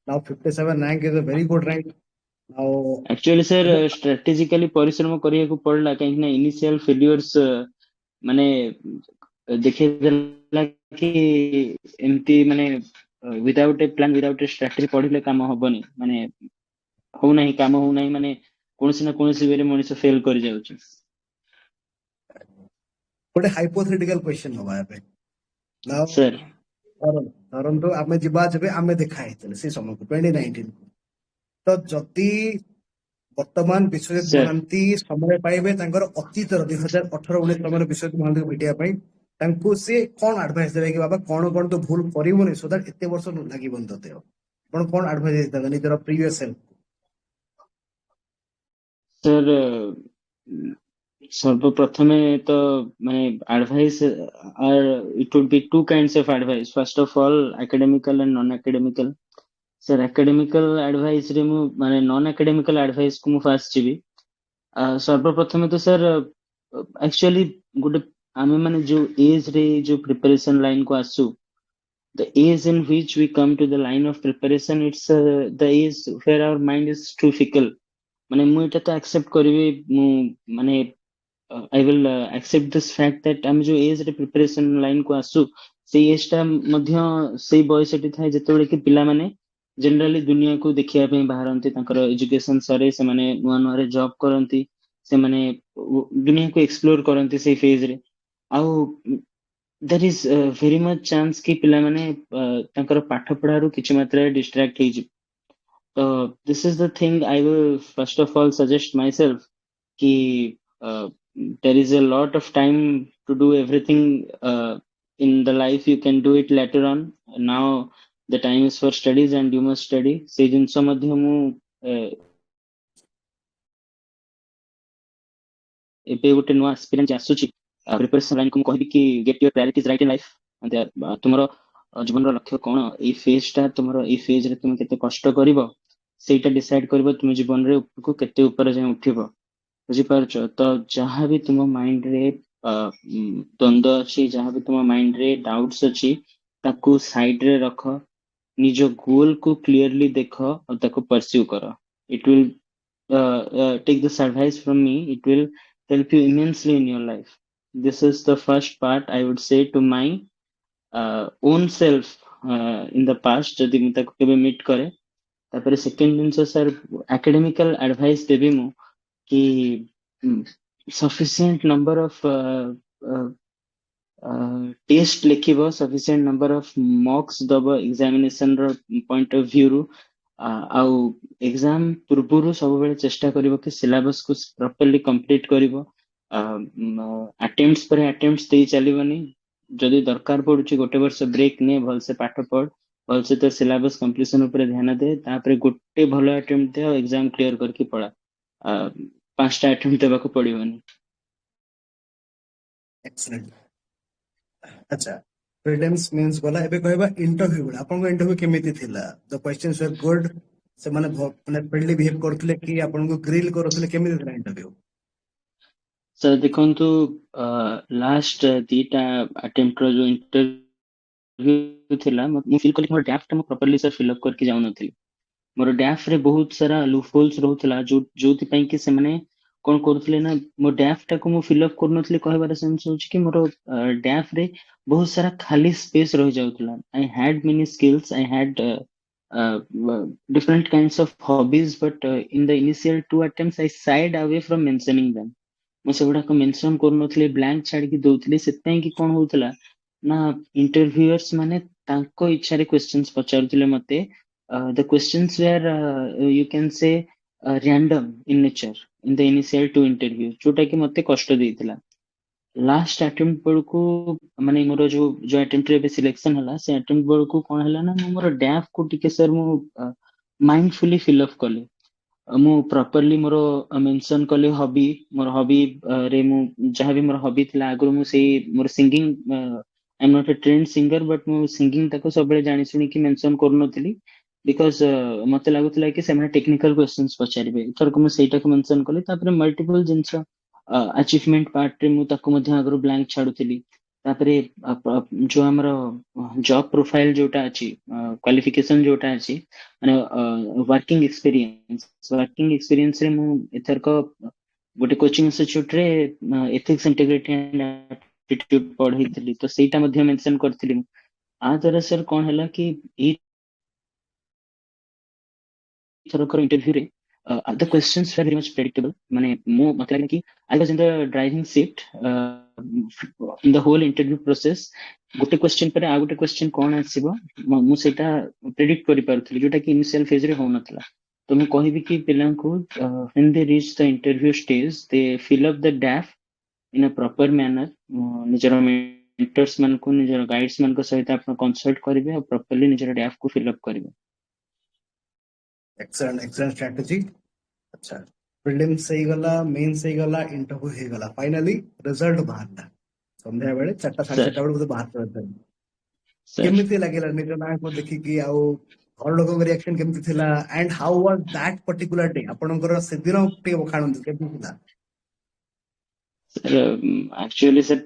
ନାଉ 57 rank is a very good rank। ଆଉ ଆକ୍ଚୁଆଲି ସାର୍ ଷ୍ଟ୍ରାଟେଜିକାଲି ପରିଶ୍ରମ କରିବାକୁ ପଡିଲା, କାହିଁକି ନା ଇନିସିଆଲ ଫେଲିୟର୍ସ ମାନେ ଦେଖେଇ ଦେଲା କି ଏମିତି ମାନେ ୱିଦାଉଟ୍ ଏ ପ୍ଲାନ୍ ୱିଦାଉଟ୍ ଏ ଷ୍ଟ୍ରାଟେଜି ପଢିଲେ କାମ ହବନି, ମାନେ ହଉନାହିଁ, କାମ ହଉନାହିଁ, ମାନେ କୌଣସି ନା କୌଣସି ୱେରେ ମଣିଷ ଫେଲ କରି ଯାଉଛି। ଗୋଟେ ହାଇପୋଥେଟିକାଲ କ୍ୱେଶ୍ଚନ ହବା ଏବେ। ନାଉ ସାର୍ ଧରନ୍ତୁ ଆମେ ଯିବା ଯେବେ ଆମେ ଦେଖା ହେଇଥିଲେ ସେ ସମୟକୁ 2019 କୁ, ତ ଯଦି ବର୍ତ୍ତମାନ ବିଶ୍ୱଜିତ ସାର୍ ମହାନ୍ତି ସମୟ ପାଇବେ ତାଙ୍କର ଅତୀତର 2018-19 ସମୟରେ ବିଶ୍ୱଜିତ ମହାନ୍ତିକୁ ଭେଟିବା ପାଇଁ, ତାଙ୍କୁ ସେ କଣ ଆଡଭାଇସ ଦେବେ କି ବାବା କଣ କଣ ତ ଭୁଲ କରିବୁନି ସୋ ଦ୍ୟାଟ ଏତେ ବର୍ଷ ଲାଗିବନି ତତେ? ଆପଣ କଣ ଆଡଭାଇସ ଦେଇଥାନ୍ତେ ନିଜର ପ୍ରିଭିୟସ ସେଲ୍ଫ? ସାର୍ ସର୍ବପ୍ରଥମେ ତ ମାନେ advice are it would be two kinds of advice. First of all academical and non academical. Sir academical advice ରେ ମୁଁ ମାନେ ନନ୍ ଆକାଡେମିକାଲ ଆଡଭାଇସ କୁ ମୁଁ ଫାଷ୍ଟ ଯିବି। ସର୍ବପ୍ରଥମେ ତ ସାର୍ ଆକ୍ଚୁଆଲି ଗୋଟେ ଆମେ ମାନେ ଯୋଉ ଏଜ ରେ ଯୋଉ ପ୍ରିପାରେସନ ଲାଇନ କୁ ଆସୁ, the age in which we come to the line of preparation, it's the age where our mind is too fickle. ମାନେ ମୁଁ ଏଇଟା ତ ଆକ୍ସେପ୍ଟ କରିବି, ମୁଁ ମାନେ I will accept this fact that ଆମେ ଯୋଉ ଏଜ ରେ ପ୍ରିପାରେସନ ଲାଇନ କୁ ଆସୁ, ସେଇ ଏଜ ଟା ମଧ୍ୟ ସେଇ ବୟସଟି ଥାଏ ଯେତେବେଳେ କି ପିଲାମାନେ ଜେନେରାଲି ଦୁନିଆକୁ ଦେଖିବା ପାଇଁ ବାହାରନ୍ତି, ତାଙ୍କର ଏଜୁକେସନ ସରେ, ସେମାନେ ନୂଆ ନୂଆରେ ଜବ୍ କରନ୍ତି, ସେମାନେ ଦୁନିଆକୁ ଏକ୍ସପ୍ଲୋର କରନ୍ତି ସେଇ ଫେଜ ରେ। ଆଉ there is very much chance କି ପିଲାମାନେ ତାଙ୍କର ପାଠ ପଢାରୁ କିଛି ମାତ୍ରାରେ distract ହେଇଯିବେ। ତ this is the thing I will first of all suggest myself कि there is a lot of time to do everything in the life, you can do it later on, now the time is for studies and you must study। ସେଇ ଜିନିଷ ମଧ୍ୟ ମୁଁ ଏବେ ଗୋଟେ ନୂଆ ଏକ୍ସପିରିଏନ୍ସ ଆସୁଛି ପ୍ରିପାରେସନ ଲାଇନ କୁ ମୁଁ କହିବି କି get your priorities right in life. ତୁମର ଜୀବନର ଲକ୍ଷ୍ୟ କଣ, ଏଇ ଫେଜ ଟା ତୁମର, ଏଇ ଫେଜ ରେ ତୁମେ କେତେ କଷ୍ଟ କରିବ ସେଇଟା ଡିସାଇଡ କରିବ ତୁମ ଜୀବନରେ ଉପରକୁ କେତେ ଉପରେ ଯାଏଁ ଉଠିବ। ବୁଝିପାରୁଛ ତ? ଯାହାବି ତୁମ ମାଇଣ୍ଡ ରେ ଦ୍ୱନ୍ଦ ଅଛି, ଯାହାବି ତୁମ ମାଇଣ୍ଡ ରେ ଡାଉଟ୍ସ ଅଛି, ତାକୁ ସାଇଡ ରେ ରଖ, ନିଜ ଗୋଲ କୁ କ୍ଲିୟରଲି ଦେଖ ଆଉ ତାକୁ ପରସ୍ୟୁ କର। It will take this advice from me, it will help you immensely in your life। this is the first part I would say to my own self in the past ଯଦି ମୁଁ ତାକୁ କେବେ meet କରେ। ତାପରେ ସେକେଣ୍ଡ ଜିନିଷ ସାର୍ ଆକାଡେମିକାଲ ଆଡଭାଇସ୍ ଦେବି ମୁଁ କି sufficient number of ଟେଷ୍ଟ ଲେଖିବ, sufficient number of mocks ଦବ examination ର point of view ରୁ ଆଉ exam ପୂର୍ବରୁ ସବୁବେଳେ ଚେଷ୍ଟା କରିବ କି syllabus କୁ properly complete କରିବ। attempts ପରେ attempts ଦେଇ ଚାଲିବନି। ଯଦି ଦରକାର ପଡୁଛି ଗୋଟେ ବର୍ଷ ବ୍ରେକ୍ ନେ, ଭଲସେ ପାଠ ପଢ, ଭଲସେ ତ syllabus completion ଉପରେ ଧ୍ୟାନ ଦେ, ତାପରେ ଗୋଟେ ଭଲ attempt ଦେ ଆଉ exam clear କରିକି ପଳା। 5ଟା attempt ଦେବାକୁ ପଡିବନି। Excellent. ଆଚ୍ଛା, ପ୍ରିଲିମ୍ସ ମେନ୍ସ ଗଲା, ଏବେ କହିବା ଇଣ୍ଟରଭ୍ୟୁ ଗୁଡା। ଆପଣଙ୍କ ଇଣ୍ଟରଭ୍ୟୁ କେମିତି ଥିଲା? ଦ କ୍ୱେଶ୍ଚନ୍ସ ୱେର୍ ଗୁଡ୍? ସେମାନେ ମାନେ ଫ୍ରେଣ୍ଡଲି ବିହେଭ୍ କରୁଥିଲେ କି ଆପଣଙ୍କୁ ଗ୍ରିଲ୍ କରୁଥିଲେ? କେମିତି ଥିଲା ଇଣ୍ଟରଭ୍ୟୁ? ସାର୍ ଦେଖନ୍ତୁ, ଲାଷ୍ଟ 2ଟା ଆଟେମ୍ପ୍ଟ ର ଯୋଉ ଇଣ୍ଟରଭ୍ୟୁ ଥିଲା, ମୁଁ ଫିଲ୍ କଲି କି ମୋର ଡ୍ରାଫ୍ଟ ଟା ମୁଁ ପ୍ରପରଲି ସାର୍ ଫିଲ୍ ଅପ୍ କରିକି ଯାଉନଥିଲି। ମୋର ଡ୍ରାଫ୍ଟ ରେ ବହୁତ ସାରା ଲୁପହୋଲ୍ସ ରହୁଥିଲା, ଯୋଉଥିପାଇଁ କି ସେମାନେ କଣ କରୁଥିଲେ ନା, ମୋ ଡ୍ରାଫ୍ଟ ଟାକୁ ମୁଁ ଫିଲ୍ ଅପ୍ କରୁନଥିଲି। କହିବାର ସେନ୍ସ ହଉଛି କି ମୋର ଡ୍ରାଫ୍ଟ ରେ ବହୁତ ସାରା ଖାଲି ସ୍ପେସ୍ ରହିଯାଉଥିଲା। I had many skills, I had different kinds of hobbies, but in the initial 2 attempts I shied away from mentioning them. ମୁଁ ସେଗୁଡାକ ମେନସନ କରୁନଥିଲି, ବ୍ଲାଙ୍କ ଛାଡିକି ଦଉଥିଲି। ସେଥିପାଇଁ କି କଣ ହଉଥିଲା ନା, ଇଣ୍ଟରଭ୍ୟୁଅର୍ସ ମାନେ ତାଙ୍କ ଇଚ୍ଛାରେ କ୍ୱେଶ୍ଚନ୍ସ ପଚାରୁଥିଲେ ମତେ। the questions were you can say random in nature in the initial 2 interview, ଯୋଉଟା କି ମତେ କଷ୍ଟ ଦେଇଥିଲା। ଲାଷ୍ଟ ଆଟେମ୍ପ୍ଟ ବେଳକୁ ମାନେ ମୋର ଯୋଉ ଆଟେମ୍ପ୍ଟ ରେ ଏବେ ସିଲେକ୍ସନ ହେଲା, ସେ ଆଟେମ୍ପ୍ଟ ବେଳକୁ କଣ ହେଲା ନା, ମୁଁ ମୋର ଡ୍ୟାଫ୍ କୁ ଟିକେ ସାର୍ ମୁଁ ମାଇଣ୍ଡଫୁଲି ଫିଲ୍ ଅପ୍ କଲି। ମୁଁ ପ୍ରପରଲି ମୋର ମେନସନ କଲି ହବି। ମୋର ହବି ରେ ମୁଁ ଯାହାବି ମୋର ହବି ଥିଲା ଆଗରୁ, ମୁଁ ସେଇ ମୋର singing, I M not a trend singer, but ମୁଁ ସିଙ୍ଗିଂ ତାକୁ ସବୁବେଳେ ଜାଣି ଶୁଣିକି ମେନସନ କରୁନଥିଲି। ବିକଜ ମତେ ଲାଗୁଥିଲା କି ସେମାନେ ଟେକ୍ନିକାଲ କ୍ୱେଶ୍ଚନ୍ସ ପଚାରିବେ। ଏଥରକ ମୁଁ ସେଇଟାକୁ ମେନସନ କଲି। ତାପରେ ମଲ୍ଟିପଲ ଜିନିଷ ଆଚିଭମେଣ୍ଟ ପାର୍ଟ ରେ ମୁଁ ତାକୁ ମଧ୍ୟ ଆଗରୁ ବ୍ଲାଙ୍କ ଛାଡୁଥିଲି। ତାପରେ ଯୋଉ ଆମର ଜବ ପ୍ରୋଫାଇଲ ଯୋଉଟା ଅଛି, କ୍ୱାଲିଫିକେସନ ଯୋଉଟା ଅଛି, ମାନେ ୱାର୍କିଂ ଏକ୍ସପିରିଏନ୍ସ ରେ ମୁଁ ଏଥରକ ଗୋଟେ କୋଚିଂ ଇନଷ୍ଟିଚ୍ୟୁଟ ରେ ଏଥିକ୍ସ ଇଣ୍ଟିଗ୍ରିଟି ଆଣ୍ଡ ଆଟିଟ୍ୟୁଡ ପଢେଇଥିଲି, ତ ସେଇଟା ମଧ୍ୟ ମେନସନ କରିଥିଲି। ଆ ଦ୍ୱାରା ସାର୍ କଣ ହେଲା କି ଏଇ ଥରକର ଇଣ୍ଟରଭ୍ୟୁରେ the questions were very much predictable। ମାନେ ମତେ ଲାଗିଲା କି I was in the driving seat in the whole interview process। ଗୋଟେ କ୍ୱେଶ୍ଚନ ପରେ ଆଉ ଗୋଟେ କ୍ୱେଶ୍ଚନ କଣ ଆସିବ ମୁଁ ସେଇଟା ପ୍ରେଡିକ୍ଟ କରିପାରୁଥିଲି, ଯୋଉଟା କି ଇନିସିଆଲ ଫେଜ ରେ ହଉନଥିଲା। ତ ମୁଁ କହିବି କି ପିଲାଙ୍କୁ when they reach the interview stage they fill up the DAF in a proper manner। ନିଜର ମେଣ୍ଟର୍ସ ମାନଙ୍କୁ, ନିଜର ଗାଇଡ୍ସ ମାନଙ୍କ ସହିତ ଆପଣ କନସଲ୍ଟ କରିବେ ଆଉ ପ୍ରପରଲି ନିଜର ଡ୍ୟାଫ୍ କୁ ଫିଲ୍ ଅପ୍ କରିବେ। Excellent excellent strategy. ଆଚ୍ଛା, ପ୍ରିଲିମ୍ସ ହେଇଗଲା, ମେନ୍ସ ହେଇଗଲା, ଇଣ୍ଟରଭ୍ୟୁ ହେଇଗଲା, ଫାଇନାଲି ରେଜଲ୍ଟ ବାହାରିଲା ସନ୍ଧ୍ୟାବେଳେ 4ଟା ସାଢେ ସାର୍ 4ଟା ବେଳକୁ ବାହାରିଥିଲା। ସାର୍ କେମିତି ଲାଗିଲା ନିଜ ନାଁକୁ ଦେଖିକି? ଆଉ ଘର ଲୋକଙ୍କ ରିଆକ୍ସନ କେମିତି ଥିଲା? And how was that particular day? ଆପଣଙ୍କର ସେଦିନ ଟିକେ ବଖାଣନ୍ତୁ, କେମିତି ଥିଲା? ଆକ୍ଚୁଆଲି ସାର୍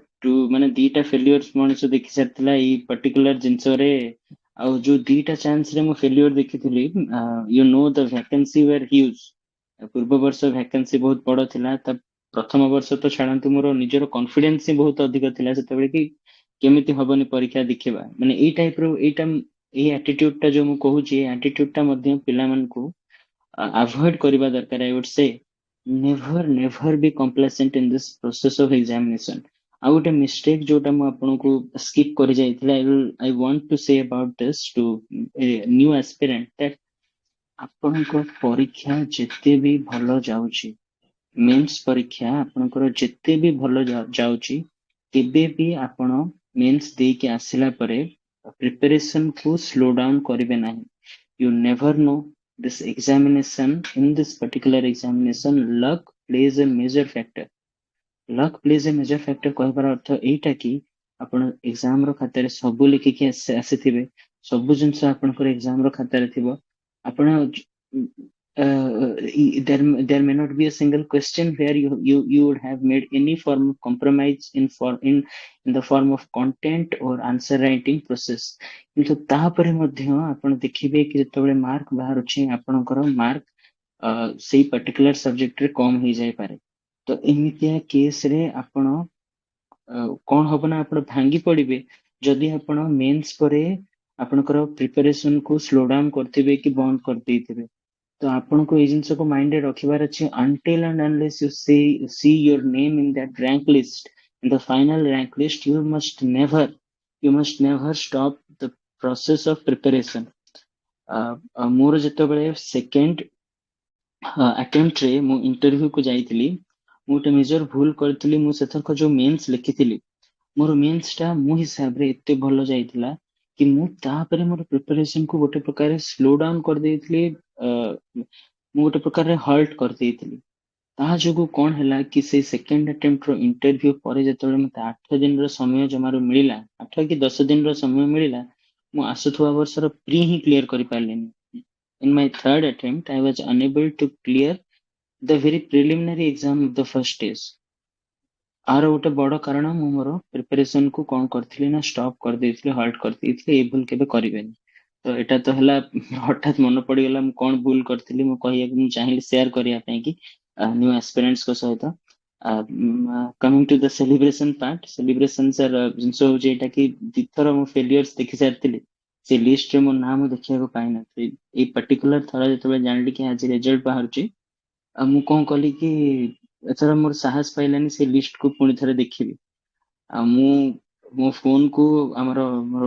ମାନେ 2ଟା ଫେଲିୟର ମଣିଷ ଦେଖି ସାରିଥିଲା ଏଇ ପର୍ଟିକୁଲାର ଜିନିଷରେ। ଆଉ ଯୋଉ 2ଟା ଚାନ୍ସ ରେ ମୁଁ ଫେଲିୟର ଦେଖିଥିଲି, you know the vacancy were huge. ପୂର୍ବ ବର୍ଷ ଭ୍ୟାକେନ୍ସି ବହୁତ ବଡ ଥିଲା। ତା ପ୍ରଥମ ବର୍ଷ ତ ଛାଡନ୍ତୁ, ମୋର ନିଜର କନଫିଡେନ୍ସ ହିଁ ବହୁତ ଅଧିକ ଥିଲା ସେତେବେଳେ କି କେମିତି ହବନି ପରୀକ୍ଷା ଦେଖିବା। ମାନେ ଏଇ ଟାଇପ ର ଏଇ ଆଟିଟ୍ୟୁଡ ଟା ଯୋଉ ମୁଁ କହୁଛି, ଏଇ ଆଟିଟ୍ୟୁଡ ଟା ମଧ୍ୟ ପିଲାମାନଙ୍କୁ ଆଭଏଡ କରିବା ଦରକାର। ଆଇ ଉଡ୍ ସେ never be complacent in this process of examination। ଆଉ ଗୋଟେ ମିଷ୍ଟେକ୍ ଯୋଉଟା ମୁଁ ଆପଣଙ୍କୁ ସ୍କିପ୍ କରି ଯାଇଥିଲି, I want to say about this to a new aspirant that ଆପଣଙ୍କ ପରୀକ୍ଷା ଯେତେ ବି ଭଲ ଯାଉଛି, ମେନ୍ସ ପରୀକ୍ଷା ଆପଣଙ୍କର ଯେତେ ବି ଭଲ ଯାଉଛି, କେବେ ବି ଆପଣ ମେନ୍ସ ଦେଇକି ଆସିଲା ପରେ ପ୍ରିପାରେସନ କୁ ସ୍ଲୋ ଡାଉନ କରିବେ ନାହିଁ। You never know, this examination, in this particular examination luck plays a major factor। luck plays a major factor କହିବାର ଅର୍ଥ ଏଇଟା କି ଆପଣ ଏକ୍ସାମ ର ଖାତାରେ ସବୁ ଲେଖିକି ଆସିଥିବେ, ସବୁ ଜିନିଷ ଆପଣଙ୍କର ଏକ୍ସାମ ର ଖାତାରେ ଥିବ, ଆପଣ there may not be a single question where you would have made any form of compromise in the form of content or answer writing process। କିନ୍ତୁ ତାପରେ ମଧ୍ୟ ଆପଣ ଦେଖିବେ କି ଯେତେବେଳେ ମାର୍କ ବାହାରୁଛି, ଆପଣଙ୍କର ମାର୍କ ସେଇ ପର୍ଟିକୁଲାର ସବଜେକ୍ଟରେ କମ ହେଇଯାଇପାରେ। ତ ଏମିତିଆ କେସ ରେ ଆପଣ कौन हब ना आपण भांगी पड़िबे जदि आपण मेंस परे आपणकर प्रिपरेशन को स्लो डाउन करथिबे कि बंद कर देथिबे। तो आपनको ये जिनस को माइंड रखिबार अछि until and unless you see your name in that rank list, in the final rank list, you must never stop the process of preparation। मोर जेतेबेले सेकेंड अटेम्प्ट रे मु इंटरव्यू को जाइतिली मु गोटे मेजर भूल करथिली मु सेथरक जो मेंस लिखिथिली मोर मेंस टा मो हिसाब रे एते भलो जाइतिला कि मु तापरे मोर प्रिपरेशन को गोटे प्रकार स्लो डाउन कर देइतिली मु गोटे प्रकार हल्ट कर देइतिली। ताहा जोगु कौन हैला कि से सेकेंड अटेम्प्ट रो इंटरव्यू परे जेतेबेले मते 8 दिन रो समय जमारो मिलिला 8 कि 10 दिन रो समय मिलिला मु आसुथुवा वर्षर प्री ही क्लियर करि पारलेनी। In my third attempt, I was unable to clear the very preliminary exam of the first stage। आर गोटे बड़ कारण मु मोर प्रिपरेशन को कौन करथिली ना स्टॉप कर देइथिली हल्ट कर देइथिली ए भूल केबे करिवेनी। तो एटा तो हला हठात मन पड़ी गला मु कौन भूल करथिली मु कहिया कि मु चाहिली शेयर करिया पई कि न्यू एस्पिरेंट्स को सहित। Coming to the celebration part celebration sir जिनसो हो जेटा कि दिथर मु फेलियर्स देखि सारथिली से लिस्ट रे मो नाम देखिया को पाइ नथि ए पर्टिकुलर थरा जेतबे जानली कि आज रिजल्ट बाहरची मु कौन कली कि एथर मोर साहस पाइलानी से लिस्ट को पुणी थरे देखिबी मु मो फोन को हमर मोर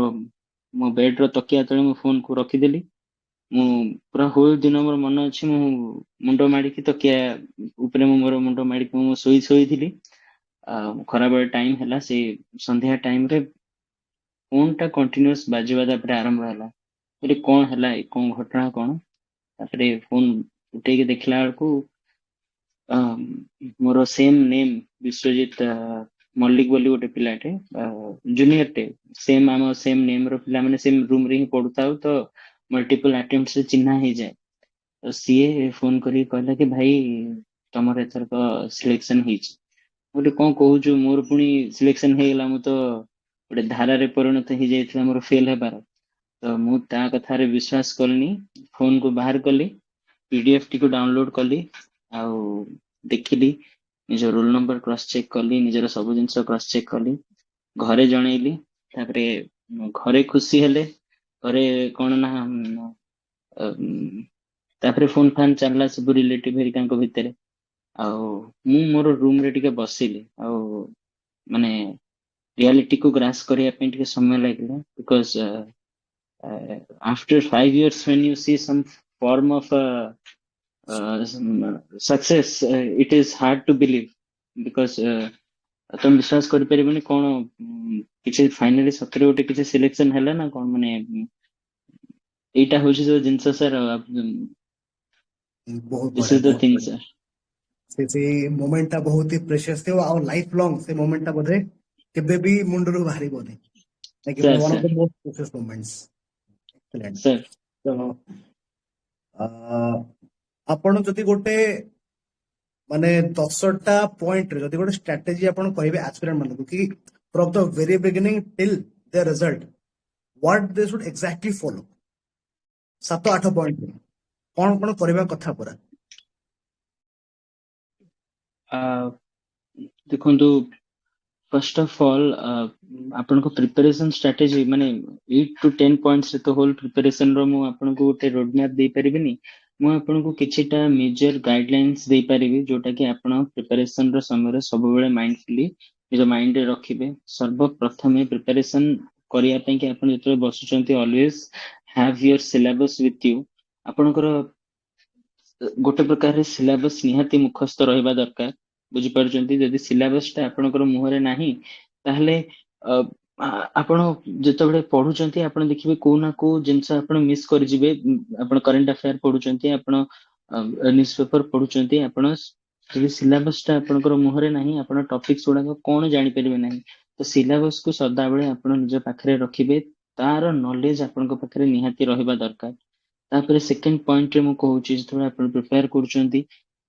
मो बेड रो तकिया तळे मो फोन को रखिदेली मु पूरा होल दिन मोर मन अछि मु मुंडो माडी कि तकिया ऊपरे मो मोर मुंडो माडी कि मु सोई सोई थिली खरा बेला टाइम हैला से संध्या टाइम रे फोन टा कंटीन्यूअस बाजिबा तापर आरंभ हैला अरे कौन हैला कौन घटना कौन तापर फोन उठेके देखला बेलकू मोर सेम नेम विश्वजीत मल्लिक बोली गोटे पिलाटे जूनियर टे सेम आम सेम नेम रो पिला माने सेम रूम रे ही पढुताउ तो मल्टीपल अटेम्प्ट्स रे चिन्हा ही जाए। तो सीए फोन करी कहला कि भाई तमर एथरक सिलेक्शन ହେଇଛି बोले कौन कहूछु मोर पुनी सिलेक्शन ହେଇगला मु तो गोटे धारा रे परिणत ही जाइथिला मोर फेल हेबार। तो मु ता कथा रे विश्वास करनी फोन को बाहर कली पीडीएफ टी को डाउनलोड कली आउ देखिली निज रोल नंबर क्रॉस चेक कली निजर सब जिनस क्रॉस चेक कली घरे जनइली तापरे घरे खुशी हेले घरे कौन ना तापरे फोन फान चलला सब रिलेटिव हेरिकांक भितरे आउ मु मोर रूम रे टिके बसिली आउ माने रियलिटी को ग्रास करिया पे टिके समय लागिला because after 5 years when you see some form of success it is hard to believe because तुम विश्वास कर परिबनी कोन किछि फाइनली सतरे गोटे किछि सिलेक्शन हैला ना कोन माने एटा होछि जो जिंस सर बहुत दिस बढ़िया इज द बहुत थिंग बढ़िया सर। से मोमेंट टा बहुत ही प्रेशियस थे और लाइफ लॉन्ग से मोमेंट टा बोधे केबे भी मुंडरू बाहरी बोधे like sir one of sir the most precious moments excellent. Sir तो आपण जदि गोटे माने 10टा पॉइंट रे जदि गोटे स्ट्रेटजी आपण कहबे एस्पिरेंट मानकु कि from the very beginning till the result what they should exactly follow 7-8 point कौन कौन करबा कथा पूरा देखंतु फर्स्ट ऑफ ऑल आपन को प्रिपरेशन स्ट्रेटजी माने 8 to 10 पॉइंट्स रे तो होल प्रिपरेशन रो मु आपन को गोटे रोड मैप दे परिबिनी मु आपन को किछिटा मेजर गाइडलाइंस दे परिबी जोटा कि आपन प्रिपरेशन रो समय रे सब बेले माइंडफुली निज माइंड रे रखिबे। सर्वप्रथमे प्रिपरेशन करिया पे कि आपन जते बसुचंती always have your syllabus with you आपनकर गोटे प्रकार सिलेबस निहाती मुखस्थ रहिबा दरकार बुझी पारुचंती जदि सिलेबस टा आपनकर मुहरे नाही ताहले आपण जेतेबेले पढुचंती आपण देखिबे को ना को जिंस आपण मिस कर जिबे आपण करंट अफेयर पढुचंती आपण न्यूज़पेपर पढुचंती आपण जदि सिलेबस टा आपनकर मुहरे नाही आपण टॉपिक्स गुडा कोन जानि परिबे नाही तो सिलेबस को सदा बेले आपण निज पाखरे रखिबे तार नॉलेज आपनक पाखरे निहाती रहिबा दरकार। तापर सेकंड पॉइंट रे मु कहूची जेतेबेले आपण prepare करूचंती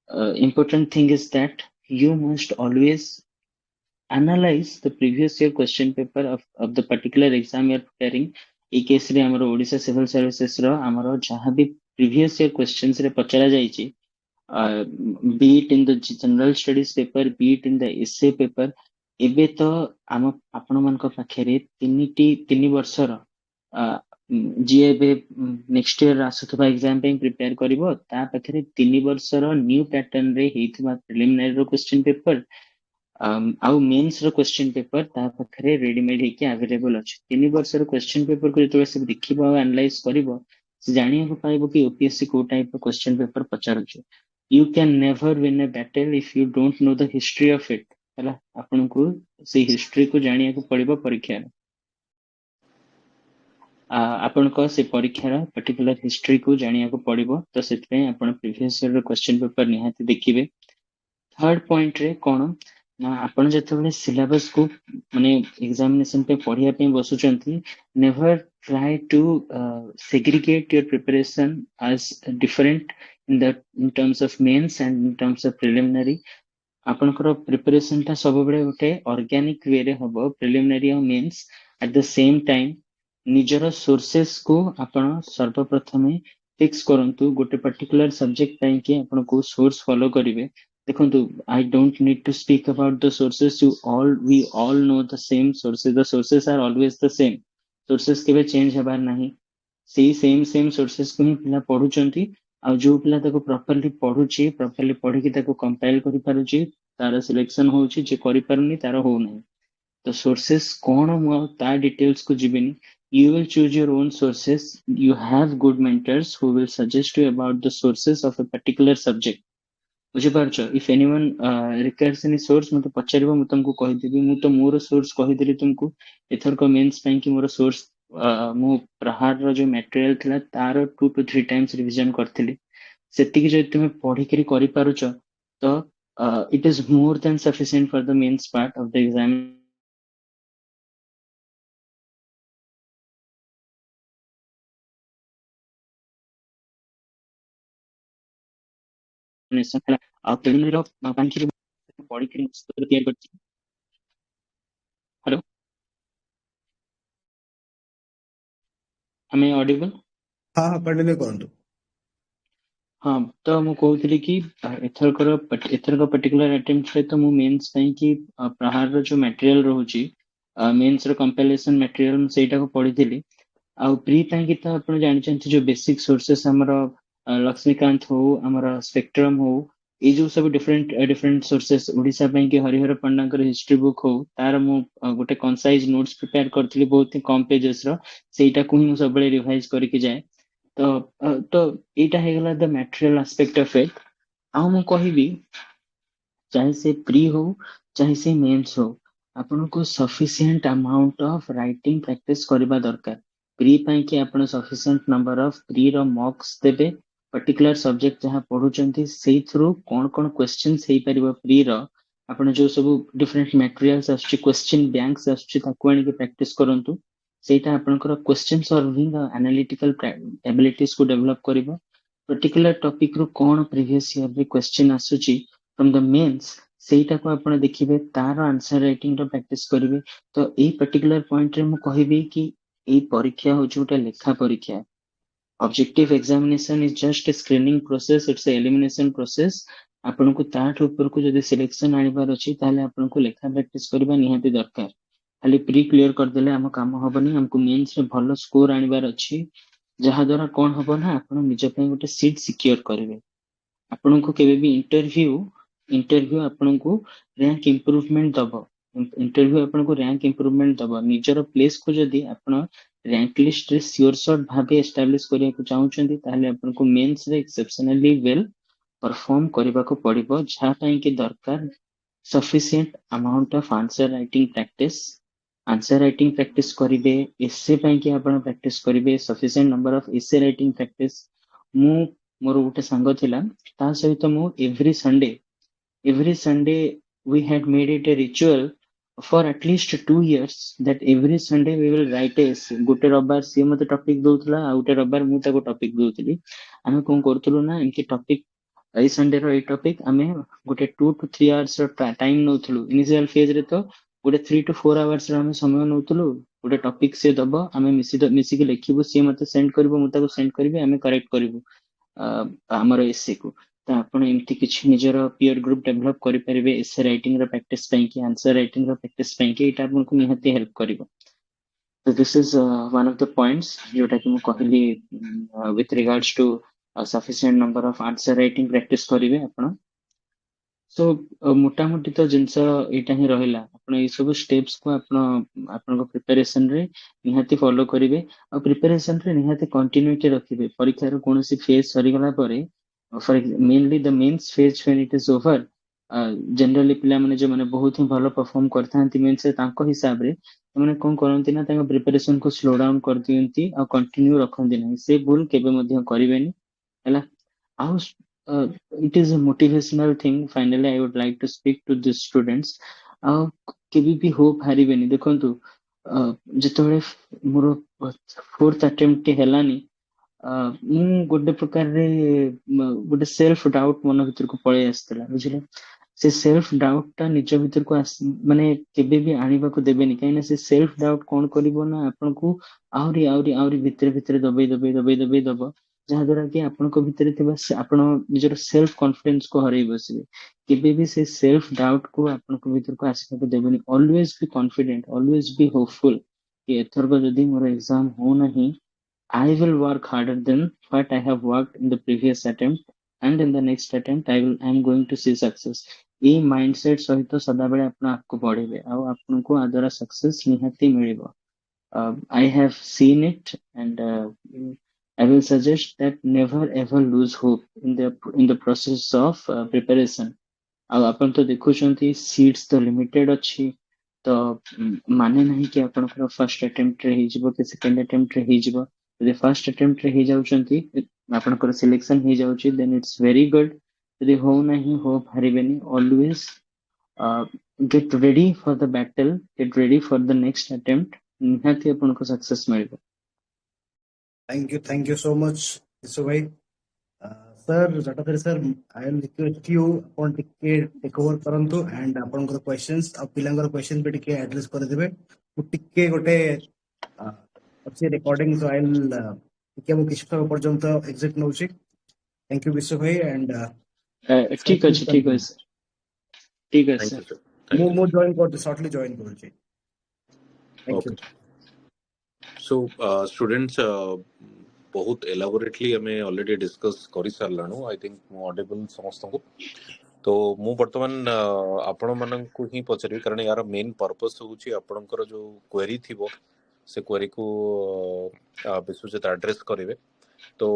important thing is that you must always analyze the previous year question paper of the particular exam you are preparing। A case रे हमरो ओडिशा सिविल सर्विसेज रो हमरो जहां भी previous year questions रे पचरा जाईची be it in the general studies paper be it in the essay paper ଏବେ ତ ଆମ ଆପଣ ମାନଙ୍କ ପାଖରେ 3 ବର୍ଷର ଯିଏ ଏବେ ନେକ୍ସଟ ଇୟର ଆସୁଥିବା ଏକ୍ସାମ ପାଇଁ ପ୍ରିପେୟାର କରିବ ତା ପାଖରେ 3 ବର୍ଷର ନ୍ୟୁ ପ୍ୟାଟର୍ନ ରେ ହେଇଥିବା ପ୍ରିଲିମିନାରୀ ର କ୍ୱେଶ୍ଚିନ୍ ପେପର ଆଉ ମେନ୍ସ ର କ୍ୱେଶ୍ଚିନ୍ ପେପର ତା ପାଖରେ ରେଡିମେଡ ହେଇକି ଆଭେଲେବଲ ଅଛି। 3 ବର୍ଷର କ୍ୱେଶ୍ଚିନ୍ ପେପର କୁ ଯେତେବେଳେ ସେ ଦେଖିବ ଆଉ ଆନାଲାଇଜ କରିବ ସେ ଜାଣିବାକୁ ପାଇବ କି ୟୁପିଏସସି କୋଉ ଟାଇପ ର କ୍ୱେଶ୍ଚିନ୍ ପେପର ପଚାରୁଛି। You can never win a battle if you don't know the history of it. ହେଲା, ଆପଣଙ୍କୁ ସେଇ ହିଷ୍ଟ୍ରିକୁ ଜାଣିବାକୁ ପଡିବ ପରୀକ୍ଷାର। ଆପଣଙ୍କ ସେ ପରୀକ୍ଷାର ପର୍ଟିକୁଲାର ହିଷ୍ଟ୍ରିକୁ ଜାଣିବାକୁ ପଡିବ, ତ ସେଥିପାଇଁ ଆପଣ ପ୍ରିଭିୟସ୍ ଇୟର କ୍ୱେଶ୍ଚିନ୍ ପେପର ନିହାତି ଦେଖିବେ। ଥର୍ଡ ପଏଣ୍ଟରେ କଣ ନା ଆପଣ ଯେତେବେଳେ ସିଲାବସକୁ ମାନେ ଏକ୍ସାମିନେସନ ପାଇଁ ପଢିବା ପାଇଁ ବସୁଛନ୍ତି, never try to segregate your preparation as different in terms of mains and in terms of preliminary। ଆପଣଙ୍କର ପ୍ରିପାରେସନ ଟା ସବୁବେଳେ ଗୋଟେ ଅର୍ଗାନିକ ୱେରେ ହବ, ପ୍ରିଲିମିନାରୀ ଆଉ mains at the same time. ନିଜର ସୋର୍ସେସ କୁ ଆପଣ ସର୍ବପ୍ରଥମେ ଫିକ୍ସ କରନ୍ତୁ। ଗୋଟେ ପର୍ଟିକୁଲାର ସବଜେକ୍ଟ ପାଇଁ କି ଆପଣ କୋଉ ସୋର୍ସ ଫଲୋ କରିବେ। ଦେଖନ୍ତୁ, I don't need to speak about the sources, we all know the same sources, the sources are always the same, sources କେବେ ଚେଞ୍ଜ ହେବାର ନାହିଁ। ସେଇ ସେମ୍ sources କୁ ହିଁ ପିଲା ପଢୁଛନ୍ତି, ଆଉ ଯୋଉ ପିଲା ତାକୁ ପ୍ରପରଲି ପଢୁଛି, ପ୍ରପରଲି ପଢିକି ତାକୁ କମ୍ପାଇଲ କରିପାରୁଛି, ତାର ସିଲେକ୍ସନ ହଉଛି, ଯେ କରିପାରୁନି ତାର ହଉନାହିଁ। ତ ସୋର୍ସେସ କଣ ମୁଁ ଆଉ ତା ଡିଟେଲ୍ସ କୁ ଯିବିନି। You will choose your own sources. You have good mentors who will suggest you about the sources of a particular subject। ବୁଝିପାରୁଛ? If anyone requires any source ମତେ ପଚାରିବ, ମୁଁ ତମକୁ କହିଦେବି। ମୁଁ ତ ମୋର source କହିଦେଲି ତୁମକୁ। ଏଥରକ ମେନ୍ସ ପାଇଁ କି ମୋର source ମୁଁ ପ୍ରହାରର ଯୋଉ ମ୍ୟାଟେରିଆଲ ଥିଲା ତାର 2 to 3 times ରିଭିଜନ କରିଥିଲି। ସେତିକି ଯଦି ତୁମେ ପଢିକିରି କରିପାରୁଛ ତ it is more than sufficient for the mains part of the examination। ହେଲା, ଆଉ ପ୍ରିଲିମିନାରୀର ପାଇଁ ପଢିକିରି ତିଆରି କରିଛି। ହ୍ୟାଲୋ, ଆମେ ଅଡିବଲ? ହଁ ହଁ କଣ୍ଟିନ୍ୟୁ କରନ୍ତୁ। ହଁ, ତ ମୁଁ କହୁଥିଲି କି ଏଥରକ ପର୍ଟିକୁଲାର ଆଟେମ୍ପ୍ଟରେ ତ ମୁଁ ମେନ୍ସ ପାଇଁ କି ପ୍ରହାରର ଯୋଉ ମ୍ୟାଟେରିଆଲ ରହୁଛି, ମେନ୍ସ ର କମ୍ପାଇଲେସନ ମ୍ୟାଟେରିଆଲ, ମୁଁ ସେଇଟାକୁ ପଢିଥିଲି। ଆଉ ପ୍ରି ପାଇଁ କି ତ ଆପଣ ଜାଣିଛନ୍ତି ଯୋଉ ବେସିକ ସୋର୍ସେସ ଆମର ଲକ୍ଷ୍ମୀକାନ୍ତ ହଉ, ଆମର ସ୍ପେକ୍ଟ୍ରମ ହଉ, ଏଇ ଯୋଉ ସବୁ ଡିଫରେଣ୍ଟ ସୋର୍ସେସ, ଓଡିଶା ପାଇଁ କି ହରିହର ପଣ୍ଡାଙ୍କର ହିଷ୍ଟ୍ରି ବୁକ୍ ହଉ, ତାର ମୁଁ ଗୋଟେ କନସାଇଜ ନୋଟ୍ସ ପ୍ରିପେୟାର କରିଥିଲି ବହୁତ ହିଁ କମ ପେଜେସ ର। ସେଇଟାକୁ ହିଁ ମୁଁ ସବୁବେଳେ ରିଭାଇଜ କରିକି ଯାଏ। ତ ଏଇଟା ହେଇଗଲା ଦ ମ୍ୟାଟେରିଆଲ ଆସ୍ପେକ୍ଟ ଅଫ ଇଟ୍। ଆଉ ମୁଁ କହିବି, ଚାहे ସେ ପ୍ରି ହଉ ଚାहे ସେ ମେନ୍ସ ହଉ, ଆପଣଙ୍କୁ sufficient amount of writing practice କରିବା ଦରକାର। ପ୍ରି ପାଇଁ କି ଆପଣ ସଫିସିଏଣ୍ଟ ନମ୍ବର ଅଫ ପ୍ରି ର ମକ୍ସ ଦେବେ। ପର୍ଟିକୁଲାର ସବଜେକ୍ଟ ଯାହା ପଢୁଛନ୍ତି ସେଇଥିରୁ କଣ କଣ କ୍ୱେଶ୍ଚିନ୍ସ ହେଇପାରିବ ପ୍ରି ର, ଆପଣ ଯୋଉ ସବୁ ଡିଫରେଣ୍ଟ ମ୍ୟାଟେରିଆଲ୍ସ ଆସୁଛି, କ୍ୱେଶ୍ଚିନ୍ ବ୍ୟାଙ୍କସ ଆସୁଛି, ତାକୁ ଆଣିକି ପ୍ରାକ୍ଟିସ କରନ୍ତୁ। ସେଇଟା ଆପଣଙ୍କର କ୍ୱେଶ୍ଚିନ୍ ସଲଭିଂ ଆଉ ଆନାଲିଟିକାଲ ଏବିଲିଟିଜ କୁ ଡେଭଲପ କରିବ। ପର୍ଟିକୁଲାର ଟପିକ ରୁ କଣ ପ୍ରିଭିୟସ ଇୟରରେ କ୍ୱେଶ୍ଚିନ୍ ଆସୁଛି ଫ୍ରମ ଦ ମେନ୍ସ, ସେଇଟାକୁ ଆପଣ ଦେଖିବେ, ତାର ଆନ୍ସର ରାଇଟିଂ ର ପ୍ରାକ୍ଟିସ କରିବେ। ତ ଏଇ ପର୍ଟିକୁଲାର ପଏଣ୍ଟରେ ମୁଁ କହିବି କି ଏଇ ପରୀକ୍ଷା ହଉଛି ଗୋଟେ ଲେଖା ପରୀକ୍ଷା। Objective examination is just a screening process, it's a elimination process. ଆପଣଙ୍କୁ ତାଠୁ ଉପରକୁ ଯଦି ସିଲେକ୍ସନ ଆଣିବାର ଅଛି ତାହେଲେ ଆପଣଙ୍କୁ ଲେଖା ପ୍ରାକ୍ଟିସ କରିବା ନିହାତି ଦରକାର। ଖାଲି ପ୍ରି କ୍ଲିୟର କରିଦେଲେ ଆମ କାମ ହବନି, ଆମକୁ ମେନ୍ସ ରେ ଭଲ ସ୍କୋର ଆଣିବାର ଅଛି। ଯାହା ଦ୍ୱାରା କଣ ହବ ନା, ଆପଣ ନିଜ ପାଇଁ ଗୋଟେ ସିଟ୍ ସିକ୍ୟୁର କରିବେ। ଆପଣଙ୍କୁ କେବେ ବି ଇଣ୍ଟରଭ୍ୟୁ ଆପଣଙ୍କୁ ରାଙ୍କ ଇମ୍ପ୍ରୁଭମେଣ୍ଟ ଦବ। ଇଣ୍ଟରଭ୍ୟୁ ଆପଣଙ୍କୁ ରାଙ୍କ ଇମ୍ପ୍ରୁଭମେଣ୍ଟ ଦବ। ନିଜର ପ୍ଲେସକୁ ଯଦି ଆପଣ ରାଙ୍କ ଲିଷ୍ଟରେ ସିଓର ସର୍ଟ ଭାବେ ଏଷ୍ଟାବ୍ଲିଶ କରିବାକୁ ଚାହୁଁଛନ୍ତି, ତାହେଲେ ଆପଣଙ୍କୁ ମେନ୍ସରେ ଏକ୍ସେପସନାଲି ୱେଲ୍ ପରଫର୍ମ କରିବାକୁ ପଡିବ। ଯାହା ପାଇଁ କି ଦରକାର sufficient amount of answer writing practice. Answer writing practice करिवे, एसे ପାଇଁ କି ଆପଣ ପ୍ରାକ୍ଟିସ କରିବେ, sufficient number of essay writing practice. ମୁଁ ମୋର ଗୋଟେ ସାଙ୍ଗ ଥିଲା, ତା ସହିତ ମୁଁ every Sunday we had made it a ritual for at least 2 years that every Sunday we will write a essay। ଗୋଟେ ରବିବାର ସିଏ ମତେ ଟପିକ ଦଉଥିଲା, ଆଉ ଗୋଟେ ରବିବାର ମୁଁ ତାକୁ ଟପିକ ଦଉଥିଲି। ଆମେ କଣ କରୁଥିଲୁ ନା, ଏମିତି ଟପିକ, ଏଇ ସଣ୍ଡେ ର ଏଇ ଟପିକ ଆମେ ଗୋଟେ 2 to 3 hours ର ଟାଇମ ନଉଥିଲୁ। ଇନିସିଆଲ ଫେଜ ରେ ତ ଗୋଟେ 3 to 4 hours ର ଆମେ ସମୟ ନଉଥିଲୁ। ଗୋଟେ ଟପିକ ସିଏ ଦବ, ଆମେ ମିଶିକି ଲେଖିବୁ, ସିଏ ମତେ ସେଣ୍ଡ କରିବ, ମୁଁ ତାକୁ ସେଣ୍ଡ କରିବି, ଆମେ କରେକ୍ଟ କରିବୁ ଆମର ଏସେ କୁ। तो आपण एमती किछि निजर पीयर ग्रुप डेवलप करि परिबे एसे राइटिंग रो प्रैक्टिस पई कि आंसर राइटिंग रो प्रैक्टिस पई कि एटा आपनको निहाती help करिवो. So this is one of the points जोटा कि मु कहली with regards to a sufficient number of answer writing practice करिवे आपण. So मोटामोटी तो जिनस एटा ही रहिला आपण ए सब स्टेप्स को आपण आपनको प्रिपरेशन रे निहाती फॉलो करिवे और प्रिपरेशन रे निहाती कंटिन्यूटी रखिबे परीक्षा रो कोनोसी फेज सरी गला परे for mainly the mains phase when it is over generally पिला माने जो माने बहुत ही भलो परफॉर्म करथांती मेंस रे तांको हिसाब रे माने कोन करंती ना तांको प्रिपरेशन को स्लो डाउन कर दियंती और कंटिन्यू रखंती नहीं से भूल केबे मध्य करिवेनी हैला. How it is a motivational thing. Finally, I would like to speak to the students. केबी भी होप हारिबेनी देखंतु जेतबेले मोर फोर्थ अटेम्प्ट हेलानी ମୁଁ ଗୋଟେ ପ୍ରକାରରେ ଗୋଟେ ସେଲ୍ଫ ଡାଉଟ ମନ ଭିତରକୁ ପଳେଇ ଆସିଥିଲା ବୁଝିଲେ. ସେ ସେଲ୍ଫ ଡାଉଟ ଟା ନିଜ ଭିତରକୁ ମାନେ କେବେ ବି ଆଣିବାକୁ ଦେବେନି କାହିଁକି ନା ସେ ସେଲ୍ଫ ଡାଉଟ କଣ କରିବ ନା ଆପଣଙ୍କୁ ଆହୁରି ଆହୁରି ଆହୁରି ଭିତରେ ଭିତରେ ଦବେଇ ଦବେଇ ଦବେଇ ଦବେଇ ଦବ ଯାହା ଦ୍ୱାରା କି ଆପଣଙ୍କ ଭିତରେ ଥିବା ଆପଣ ନିଜର ସେଲ୍ଫ କନଫିଡେନ୍ସ କୁ ହରେଇ ବସିବେ. କେବେ ବି ସେ ସେଲ୍ଫ ଡାଉଟ କୁ ଆପଣଙ୍କ ଭିତରକୁ ଆସିବାକୁ ଦେବେନି. ଅଲୱେଜ ବି କନଫିଡେଣ୍ଟ, ଅଲୱେଜ ବି ହୋପଫୁଲ କି ଏଥରକ ଯଦି ମୋର ଏକ୍ସାମ ହଉନାହିଁ I will work harder than what I have worked in the previous attempt, and in the next attempt I am going to see success. ये mindset सहित सदाबेले आपण आगको बढ़ेबे आ आपनको आदरा सक्सेस निहाती मिलिबो. I have seen it, and I will suggest that never ever lose hope in the process of preparation. आ आपण तो देखुछंती सीट्स तो लिमिटेड अछि तो माने नहीं कि आपनकर फर्स्ट अटेम्प्ट रे ही जिवो कि सेकंड अटेम्प्ट रे ही जिवो. ଯଦି ଫାର୍ଷ୍ଟ ଆଟେମ୍ପ୍ଟ ରେ ହେଇଯାଉଛନ୍ତି ଆପଣଙ୍କର ସିଲେକ୍ସନ ହେଇଯାଉଛି ଦେନ୍ ଇଟ୍ସ ଭେରି ଗୁଡ୍. ଯଦି ହଉନାହିଁ ହୋପ ହାରିବେନି. Always get ready for the battle, get ready for the next attempt. ନିହାତି ଆପଣଙ୍କୁ ସକ୍ସେସ ମିଳିବ. Thank you so much Yasho भाई. Sir Jatadhari sir I am request you अपन टिके टेक ओवर करंतु एंड आपनकर क्वेश्चंस आ पिलांकर क्वेश्चन पे टिके एड्रेस कर देबे. मु टिके गोटे अच्छी रिकॉर्डिंग सो आई विल टिके मु किछ समय पर्यंत एग्जिट नउची. थैंक यू विश्व भाई एंड ठीक अछि ठीक अछि ठीक अछि थैंक यू सर. मु जॉइन करते शॉर्टली जॉइन करूची. Thank you. सो स्टूडेंट्स बहुत एलाबोरेटली हमें ऑलरेडी डिस्कस करि सारलानु. आई थिंक मो ऑडिबल समस्त को तो मु वर्तमान आपण मानन को ही पचरी कारण यार मेन पर्पस होची आपणकर जो क्वेरी थिबो से क्वेरी को विशेष एड्रेस करिवे. तो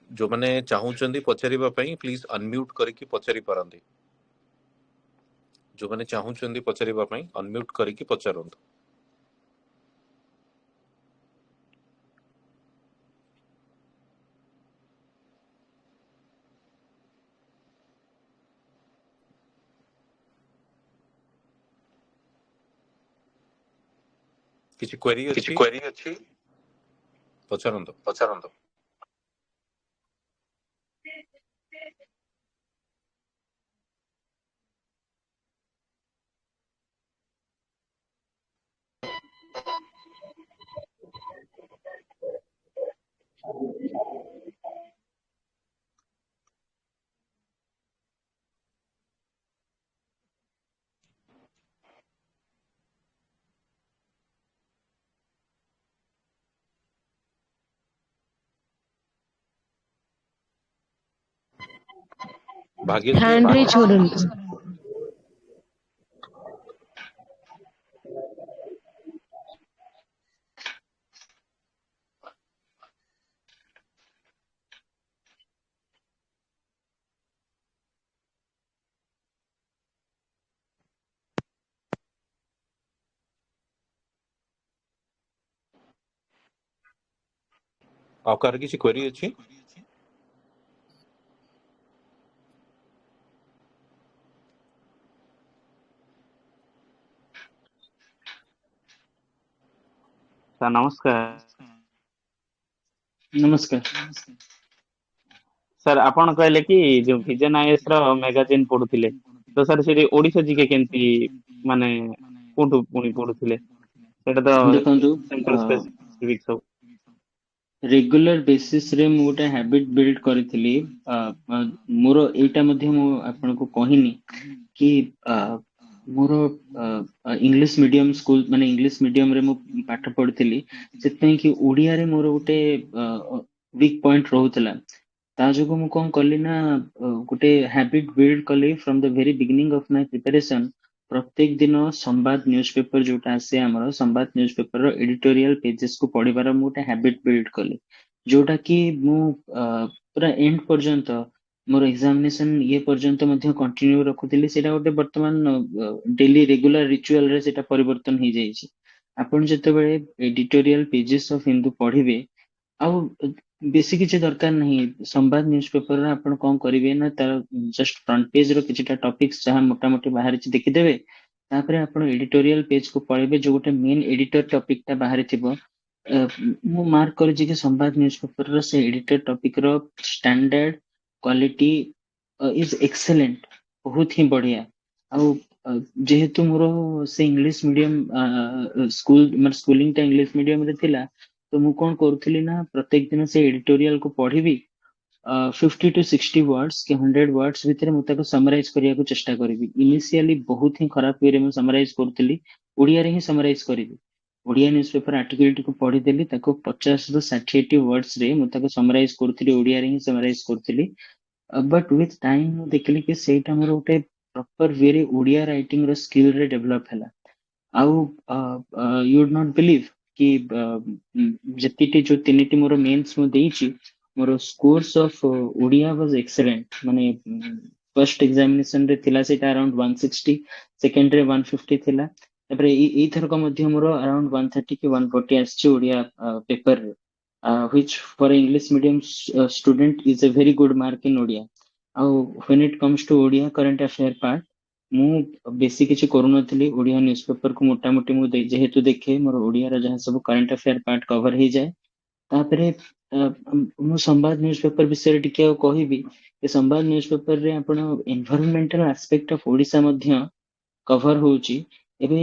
जो माने चाहूचंदी पचरीबा पई प्लीज अनम्यूट करके पचरी परंती. जो माने चाहूचंदी पचरीबा पई अनम्यूट करके पचरंतु. किसी क्वेरी अछि पचरंतु. भाग्य హ్యాండ్ రీచ్ చూడండి. आपका किसी क्वेरी अछि. सर नमस्कार. नमस्कार. सर आपण कहले कि जो विजन आईएस रो मैगजीन पढुथिले तो सर से ओडिसा जीके केंती माने कोठु पुनी पढुथिले सेटा तो देखंतु सेंट्रल स्पेसिफिक सब रेगुलर बेसिस रे मु गोटे हैबिट बिल्ड करथिली मोर एटा मध्ये मु आपनको कहिनी कि मोर इंग्लिश मीडियम स्कूल माने इंग्लिश मीडियम रे मु पाठ पढ़िथिली सेतपई कि ओडिया रे मोर गोटे वीक पॉइंट रहउतला ता जोगु मु कोन कली ना गोटे हैबिट बिल्ड कली from the very beginning of my preparation प्रत्येक दिन संवाद न्यूज़पेपर जोटा आसे हमर संवाद न्यूज़पेपर रो एडिटोरियल पेजेस को पढ़िबार मु गोटे हैबिट बिल्ड कली जोटा कि मु पूरा एंड पर्यंत मोर एग्जामिनेशन ये पर्यंत मध्य कंटिन्यू रखुथिली सेटा गोटे वर्तमान डेली रेगुलर रिचुअल रे सेटा परिवर्तन हो जाइछि आपण जेतेबेले एडिटोरियल पेजेस ऑफ हिंदू पढ़िबे आउ बेसी किछि दरकार नहीं संवाद न्यूज़पेपर रे आपण कोन करिवे ना तार जस्ट फ्रंट पेज रो किछिटा टॉपिक्स जहां मोटा मोटी बाहर छि देखि देबे तापरे आपण एडिटोरियल पेज को पढ़िबे जो गोटे मेन एडिटर टॉपिक ता बाहर थिबो मु मार्क करछि कि संवाद न्यूज़पेपर रो से एडिटर टॉपिक रो स्टैंडर्ड क्वालिटी इज एक्सेलेंट बहुत ही बढ़िया आउ जेहेतु मोर से इंग्लिश मीडियम स्कूल मतलब स्कूलिंग टा इंग्लिश मीडियम रे थिला तो मु कोन करथिली ना प्रत्येक दिन से एडिटोरियल को पढ़िबी 50 टू 60 वर्ड्स के 100 वर्ड्स भितर मु ताको समराइज करिया को चेष्टा करबी इनिशियली बहुत ही खराब वे रे मु समराइज करथिली ओडिया रे ही समराइज करबी ओडिया न्यूज़पेपर आर्टिकल को पढ़ी देली ताको 50 ରୁ 60 वर्ड्स रे मु ताको समराइज करथिली ओडिया रे ही समराइज करथिली बट विथ टाइम मु देखली कि सेटा मोर गोटे प्रॉपर वे रे ओडिया राइटिंग रो स्किल रे डेवलप हैला आउ यू वुड नॉट बिलीव कि जतिटी जो तीनिटी मोर मेंस मु देइची मोर scores of Odia was excellent माने फर्स्ट एग्जामिनेशन रे थिला सेटा अराउंड 160 सेकंड रे 150 थिला तापरे ई थरक मध्ये मोर अराउंड 130 की 140 आछी ओडिया पेपर रे which for a English medium student is a very good mark in Odia. When it comes to Odia current affair part, ମୁଁ ବେଶୀ କିଛି କରୁନଥିଲି ଓଡିଆ ନ୍ୟୁଜପେପର କୁ ମୋଟାମୋଟି ମୁଁ ଯେହେତୁ ଦେଖେ ମୋର ଓଡିଆର ଯାହା ସବୁ କରେଣ୍ଟ ଆଫେୟାର ପାର୍ଟ କଭର ହେଇଯାଏ ତାପରେ ମୁଁ ସମ୍ବାଦ ନ୍ୟୁଜପେପର ବିଷୟରେ ଟିକେ ଆଉ କହିବି ଏ ସମ୍ବାଦ ନ୍ୟୁଜପେପର ରେ ଆପଣ ଏନଭାୟରନମେଣ୍ଟାଲ ଆସ୍ପେକ୍ଟ ଅଫ ଓଡିଶା ମଧ୍ୟ कवर होउची एबे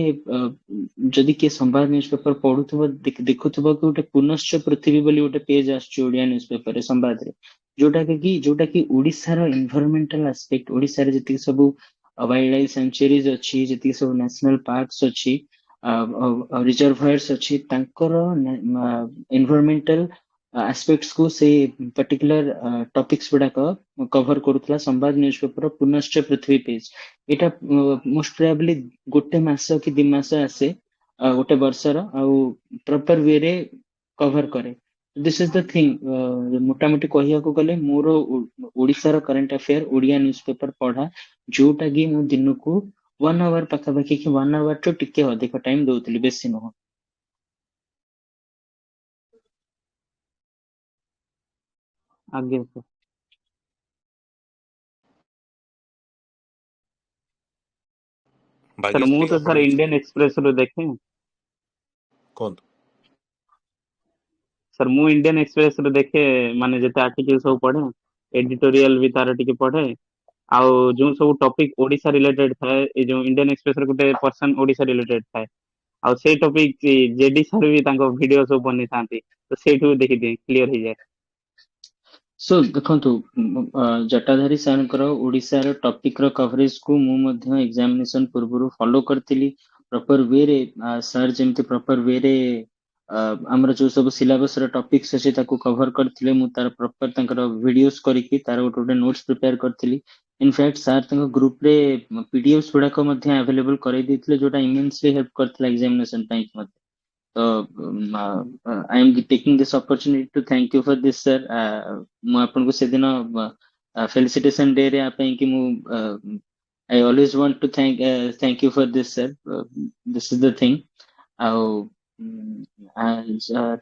जदि के संवाद न्यूज़पेपर पढुथबो देखुथबो कि गोटे पुनश्च पृथ्वी बोली गोटे पेज आछी ओडिया न्यूज़पेपर रे संवाद रे जोटा कि ओडिसा रो एनवायरनमेंटल एस्पेक्ट ओडिसा रे जति सब वाइल्ड लाइफ सेंचुरीज अछि जति सब नेशनल पार्क्स अछि रिजर्वायर्स अछि तांकर एनवायरनमेंटल एस्पेक्ट्स को से पर्टिकुलर टॉपिक्स गुडा कवर करूथला संवाद न्यूज़पेपर पुनश्च पृथ्वी पेज एटा मोस्ट प्रोबेबली गोटे मास कि 2 मास आसे गोटे वर्षर आउ प्रॉपर वे रे कवर करे दिस इज द थिंग मोटा मोटी कहिया को गले मोर ओडिसा रो करंट अफेयर ओडिया न्यूज़पेपर पढा जोटा कि मु दिन को 1 आवर पाखा पाखी कि 1 आवर तो टिके अधिक टाइम दउतली बेसी न आगे सर सर मु भाग्यश्री तो आपण सर किसी इंडियन एक्सप्रेस रो देखे कोन सर मु इंडियन एक्सप्रेस रो देखे माने जते आर्टिकल सब पढे एडिटोरियल भी तार टिके पढे आउ जो सब टॉपिक ओडिसा रिलेटेड थाए ए जो इंडियन एक्सप्रेस रो गुटे पर्सन ओडिसा रिलेटेड थाए आउ से टॉपिक जेडी सर भी तांको वीडियो सब बनि थांती तो सेठू देखि दे क्लियर हो जाए सो देखंतु जटाधारी सारंकर ओडिसा रो टॉपिक रो कवरेज को मु मध्य एग्जामिनेशन पूर्व फॉलो करथिली प्रॉपर वे रे सर जेमति प्रॉपर वे रे हमर जो सब सिलेबस रो टॉपिक्स अछि ताको कवर करथिले मु तार प्रॉपर तांकर वीडियोस करिकि तार गोटे नोट्स प्रिपेयर करथिली इनफैक्ट सर तांको ग्रुप रे पीडीएफ्स गुडा को मध्य अवेलेबल करै दिथिले जोटा इमेंसली हेल्प करथिला एग्जामिनेशन टाइम मध्य So I am taking this opportunity to thank you for this, sir. ମୁଁ ଆପଣଙ୍କୁ ସେଦିନ felicitation day ରେ ପାଇଁ କି ମୁଁ I always want to thank you for this, sir. This is the thing. ଆଉ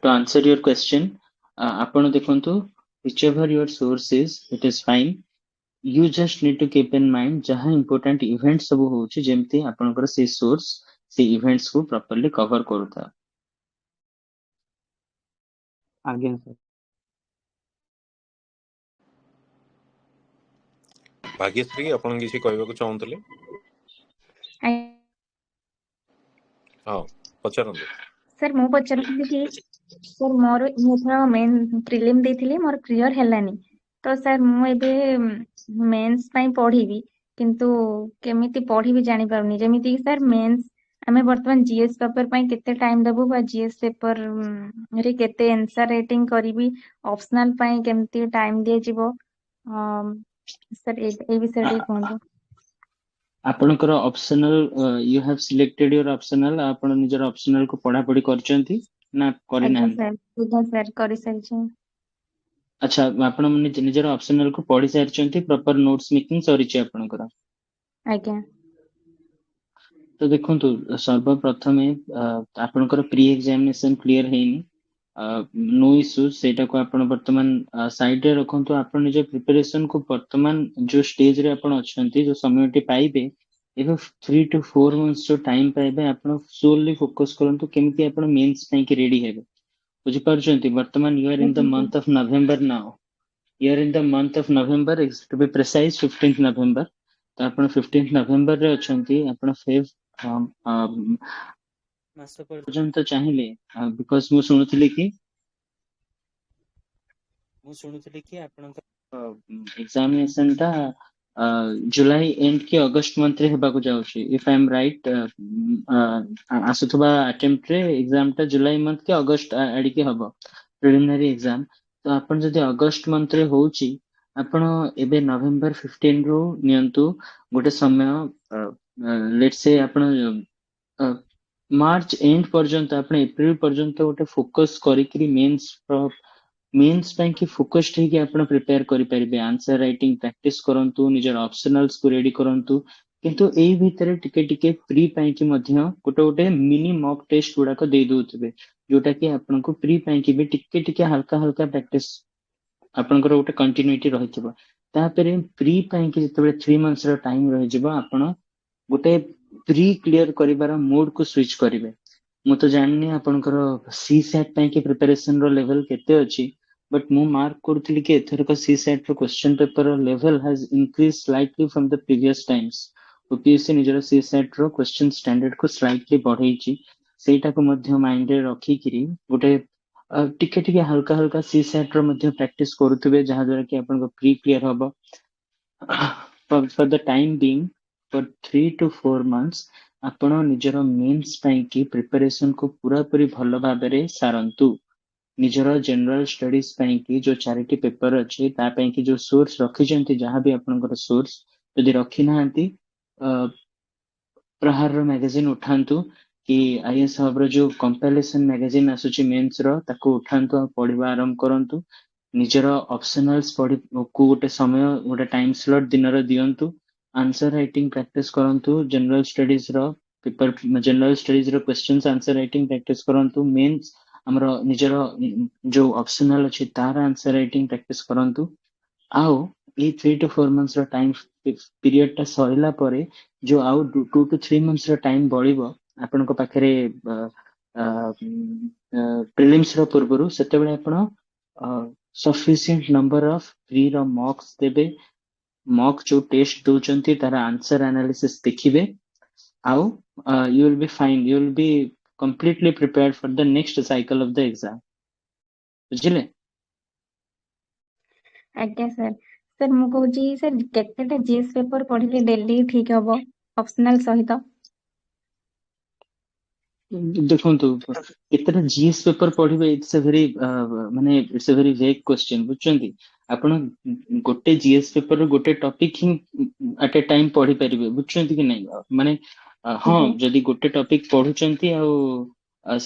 to answer your question, ଆପଣ ଦେଖନ୍ତୁ whichever your source is, it is fine. You just need to keep in mind ଯାହା important events ସବୁ ହଉଛି ଯେମିତି ଆପଣଙ୍କର ସେ source ସେ events को properly cover କରୁଥା आगे सर भाग्यश्री आपण किसी कहबा को चाहतले ଆଜ୍ଞା हां पचारंतु ସାର୍ ମୁଁ ପଚାରୁଥିଲି କି सर मोर मुथरा मेन प्रिलिम देइथिली मोर क्लियर हेलानी तो सर मु एबे मेंस पई पढिबी किंतु केमिति पढिबी जानि पारुनी जेमिति कि सर मेंस हमें वर्तमान जीएस पेपर पई केते टाइम देबो बा जीएस पेपर रे केते आंसर राइटिंग करबी ऑप्शनल पई केमिति टाइम दिए जिवो सर ए विषय टे कोन ଆପଣଙ୍କର optional you have selected your optional ଆପଣ ନିଜର ଅପସନାଲ କୁ ପଢାପଢି କରିଛନ୍ତି ନା କରିନାହାନ୍ତି? आज्ञा सर करि सारिछि ଆଚ୍ଛା ଆପଣ ନିଜର ଅପସନାଲ କୁ ପଢି ସାରିଛନ୍ତି ପ୍ରପର ନୋଟ୍ସ ମେକିଂ ସରିଛି ଆପଣଙ୍କର? आज्ञा ତ ଦେଖନ୍ତୁ ସର୍ବପ୍ରଥମେ ଆପଣଙ୍କର ପ୍ରି ଏକ୍ସାମିନେସନ କ୍ଲିୟର ହେଇନି नो इश्यू ସେଇଟାକୁ ଆପଣ ବର୍ତ୍ତମାନ ସାଇଡରେ ରଖନ୍ତୁ ଆପଣ ନିଜ ପ୍ରିପାରେସନ କୁ ବର୍ତ୍ତମାନ ଯୋଉ ଷ୍ଟେଜ ରେ ଆପଣ ଅଛନ୍ତି ଯୋଉ ସମୟଟି ପାଇବେ ଏବେ 3 to 4 months ଯୋଉ ଟାଇମ ପାଇବେ ଆପଣ ସୋଲି ଫୋକସ କରନ୍ତୁ କେମିତି ଆପଣ ମେନ୍ସ ପାଇଁ କି ରେଡି ହେବେ ବୁଝିପାରୁଛନ୍ତି ବର୍ତ୍ତମାନ you are in the month of November now you are in the month of November to be precise 15th November ତ ଆପଣ 15th ନଭେମ୍ବର ରେ ଅଛନ୍ତି ଆପଣ ମାସ ପର୍ଯ୍ୟନ୍ତ ଚାହିଁଲେ ବିକଜ ମୁଁ ଶୁଣୁଥିଲି କି ଆପଣଙ୍କ ଏକ୍ସାମିନେସନ ଟା ଜୁଲାଇ ଏଣ୍ଡ କି ଅଗଷ୍ଟ ମନ୍ଥ ରେ ହେବାକୁ ଯାଉଛି ଇଫ ଆଇ ଏମ୍ ରାଇଟ୍ ଆସୁଥିବା ଆଟେମ୍ପ୍ଟ ରେ ଏକ୍ସାମ ଟା ଜୁଲାଇ ମନ୍ଥ କି ଅଗଷ୍ଟ ଆଡିକି ହବ ପ୍ରିଲିମିନାରୀ ଏକ୍ସାମ ତ ଆପଣ ଯଦି ଅଗଷ୍ଟ ମନ୍ଥ ରେ ହଉଛି ଆପଣ ଏବେ ନଭେମ୍ବର 15 ରୁ ନିଅନ୍ତୁ ଗୋଟେ ସମୟ ଲେଟ୍ସ ସେ ଆପଣ ମାର୍ଚ୍ଚ ଏଣ୍ଡ ପର୍ଯ୍ୟନ୍ତ ଆପଣ ଏପ୍ରିଲ ପର୍ଯ୍ୟନ୍ତ ଗୋଟେ ଫୋକସ କରିକିରି मेंस ପାଇଁ କି ଫୋକସ୍ଡ ହେଇକି ଆପଣ ପ୍ରିପେୟାର କରିପାରିବେ ଆନ୍ସର ରାଇଟିଂ ପ୍ରାକ୍ଟିସ କରନ୍ତୁ ନିଜର ଅପସନାଲ୍ସ କୁ ରେଡି କରନ୍ତୁ କିନ୍ତୁ ଏଇ ଭିତରେ ଟିକେ ଟିକେ ପ୍ରି ପାଇଁ କି ମଧ୍ୟ ଗୋଟେ ମିନି ମକ୍ ଟେଷ୍ଟ ଗୁଡାକ ଦେଇ ଦଉଥିବେ ଯୋଉଟା କି ଆପଣଙ୍କୁ ପ୍ରି ପାଇଁ କି ବି ଟିକେ ହାଲକା ହାଲକା ପ୍ରାକ୍ଟିସ ଆପଣଙ୍କର ଗୋଟେ କଣ୍ଟିନ୍ୟୁଟି ରହିଥିବ ତାପରେ ପ୍ରି ପାଇଁ କି ଯେତେବେଳେ 3 months ର ଟାଇମ ରହିଯିବ ଆପଣ ଗୋଟେ ପ୍ରି କ୍ଲିୟର କରିବାର ମୋଡ କୁ ସ୍ୱିଚ କରିବେ ମୁଁ ତ ଜାଣିନି ଆପଣଙ୍କର ସି ସେଟ୍ ପାଇଁ କି ପ୍ରିପାରେସନ ର ଲେଭେଲ କେତେ ଅଛି ବଟ୍ ମୁଁ ମାର୍କ କରୁଥିଲି କି ଏଥରକ ସି ସେଟ୍ ର କ୍ୱେଶ୍ଚନ ପେପର ର level has increase slightly from the previous Times OPSC ନିଜର ସି ସେଟ୍ ର କ୍ୱେଶ୍ଚନ ଷ୍ଟାଣ୍ଡାର୍ଡ କୁ ସ୍ଲାଇଟଲି ବଢେଇଛି ସେଇଟାକୁ ମଧ୍ୟ ମାଇଣ୍ଡରେ ରଖିକିରି ଗୋଟେ ଟିକେ ଟିକେ ହାଲକା ହାଲକା ସି ସେଟ୍ ର ମଧ୍ୟ ପ୍ରାକ୍ଟିସ କରୁଥିବେ ଯାହା ଦ୍ୱାରା କି ଆପଣଙ୍କ ପ୍ରି କ୍ଲିୟର ହବ for the time being for 3 to 4 months ଆପଣ ନିଜର ମେନ୍ସ ପାଇଁ କି ପ୍ରିପାରେସନ କୁ ପୁରାପୁରି ଭଲ ଭାବରେ ସାରନ୍ତୁ ନିଜର ଜେନେରାଲ ଷ୍ଟଡିଜ ପାଇଁ କି ଯୋଉ 4ଟି ପେପର ଅଛି ତା ପାଇଁ କି ଯୋଉ ସୋର୍ସ ରଖିଛନ୍ତି ଯାହାବି ଆପଣଙ୍କର ସୋର୍ସ ଯଦି ରଖିନାହାନ୍ତି ପ୍ରହାରର ମ୍ୟାଗାଜିନ ଉଠାନ୍ତୁ କି ଆଇଏସ୍ ହବ ର ଯୋଉ କମ୍ପାରିସନ ମ୍ୟାଗାଜିନ ଆସୁଛି ମେନ୍ସ ର ତାକୁ ଉଠାନ୍ତୁ ଆଉ ପଢିବା ଆରମ୍ଭ କରନ୍ତୁ ନିଜର ଅପସନାଲ୍ସ କୁ ଗୋଟେ ସମୟ ଗୋଟେ ଟାଇମ ସ୍ଲଟ ଦିନର ଦିଅନ୍ତୁ ଆନ୍ସର ରାଇଟିଂ ପ୍ରାକ୍ଟିସ କରନ୍ତୁ ଜେନେରାଲ ଷ୍ଟଡିଜ ର ପେପର ଜେନେରାଲ ଷ୍ଟଡିଜ ର କ୍ୱେଶ୍ଚନ ଆନ୍ସର ରାଇଟିଂ ପ୍ରାକ୍ଟିସ କରନ୍ତୁ ମେନ୍ସ ଆମର ନିଜର ଯୋଉ ଅପସନାଲ ଅଛି ତାର ଆନ୍ସର ରାଇଟିଂ ପ୍ରାକ୍ଟିସ କରନ୍ତୁ ଆଉ ଏଇ 3 to 4 months ର ଟାଇମ ପିରିୟଡ ଟା ସରିଲା ପରେ ଯୋଉ ଆଉ 2 to 3 months ର ଟାଇମ ବଳିବ ଆପଣଙ୍କ ପାଖରେ ପ୍ରିଲିମ୍ସ ର ପୂର୍ବରୁ ସେତେବେଳେ ଆପଣ ସଫିସିଏଣ୍ଟ ନମ୍ବର ଅଫ ପ୍ରି ର ମକ୍ସ ଦେବେ ମକ୍ ଯୋଉ ଟେଷ୍ଟ ଦଉଛନ୍ତି ତାର ଆନ୍ସର ଆନାଲିସିସ୍ ଦେଖିବେ ଆଉ you will be fine you will be completely prepared for the next cycle of the exam ବୁଝିଲେ आज्ञा सर सर मु कहूची सर केतेटा जीएस पेपर पढ़िले डेली ठीक हबो ऑप्शनल सहित ଦେଖନ୍ତୁ କେତେଟା ଜିଏସ୍ ପେପର ପଢିବେ ଇଟ୍ସ ଏ ଭେରି ମାନେ ଇଟ୍ସ ଏ ଭେରି ଭେକ୍ କ୍ୱେଶ୍ଚନ ବୁଝୁଛନ୍ତି ଆପଣ ଗୋଟେ ଜିଏସ୍ ପେପର ଗୋଟେ ଟପିକ ହିଁ ଆଟ ଏ ଟାଇମ ପଢିପାରିବେ ବୁଝୁଛନ୍ତି କି ନାଇଁ ମାନେ ହଁ ଯଦି ଗୋଟେ ଟପିକ ପଢୁଛନ୍ତି ଆଉ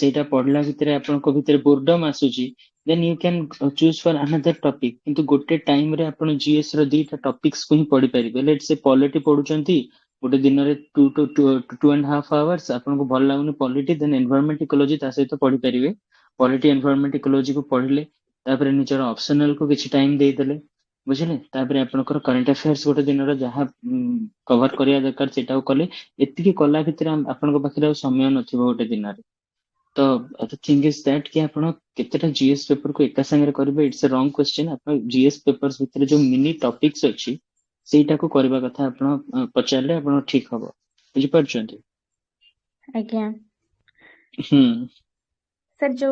ସେଇଟା ପଢିଲା ଭିତରେ ଆପଣଙ୍କ ଭିତରେ ବୋର୍ଡମ ଆସୁଛି then you can choose for another topic କିନ୍ତୁ ଗୋଟେ ଟାଇମ ରେ ଆପଣ ଜିଏସ୍ ର ଦିଟା ଟପିକ୍ସ କୁ ହିଁ ପଢିପାରିବେ let's say ପଲିଟି ପଢୁଛନ୍ତି ଗୋଟେ ଦିନରେ 2.5 hours ଆପଣଙ୍କୁ ଭଲ ଲାଗୁନି ପଲିଟି ଦେନ୍ ଏନଭାୟରନମେଣ୍ଟ ଇକୋଲୋଜି ତା ସହିତ ପଢିପାରିବେ ପଲିଟି ଏନଭାୟରନମେଣ୍ଟ ଇକୋଲୋଜି କୁ ପଢିଲେ ତାପରେ ନିଜର ଅପସନାଲ କୁ କିଛି ଟାଇମ ଦେଇଦେଲେ ବୁଝିଲେ ତାପରେ ଆପଣଙ୍କର କରେଣ୍ଟ ଆଫେୟାର୍ସ ଗୋଟେ ଦିନର ଯାହା କଭର କରିବା ଦରକାର ସେଇଟାକୁ କଲେ ଏତିକି କଲା ଭିତରେ ଆପଣଙ୍କ ପାଖରେ ଆଉ ସମୟ ନଥିବ ଗୋଟେ ଦିନରେ ତ the thing is that କି ଆପଣ କେତେଟା ଜିଏସ୍ ପେପର କୁ ଏକା ସାଙ୍ଗରେ କରିବେ ଇଟ୍ସ ଏ ରଙ୍ଗ କ୍ୱେଶ୍ଚନ ଆପଣ ଜିଏସ୍ ପେପର୍ସ ଭିତରେ ଯୋଉ ମିନି ଟପିକ୍ସ ଅଛି ସେଇଟାକୁ କରିବା କଥା ଆପଣ ପଚାରିଲେ ଆପଣ ଠିକ ହବ ବୁଝିପାରୁଛନ୍ତି ଆଜ୍ଞା ହୁଁ सर जो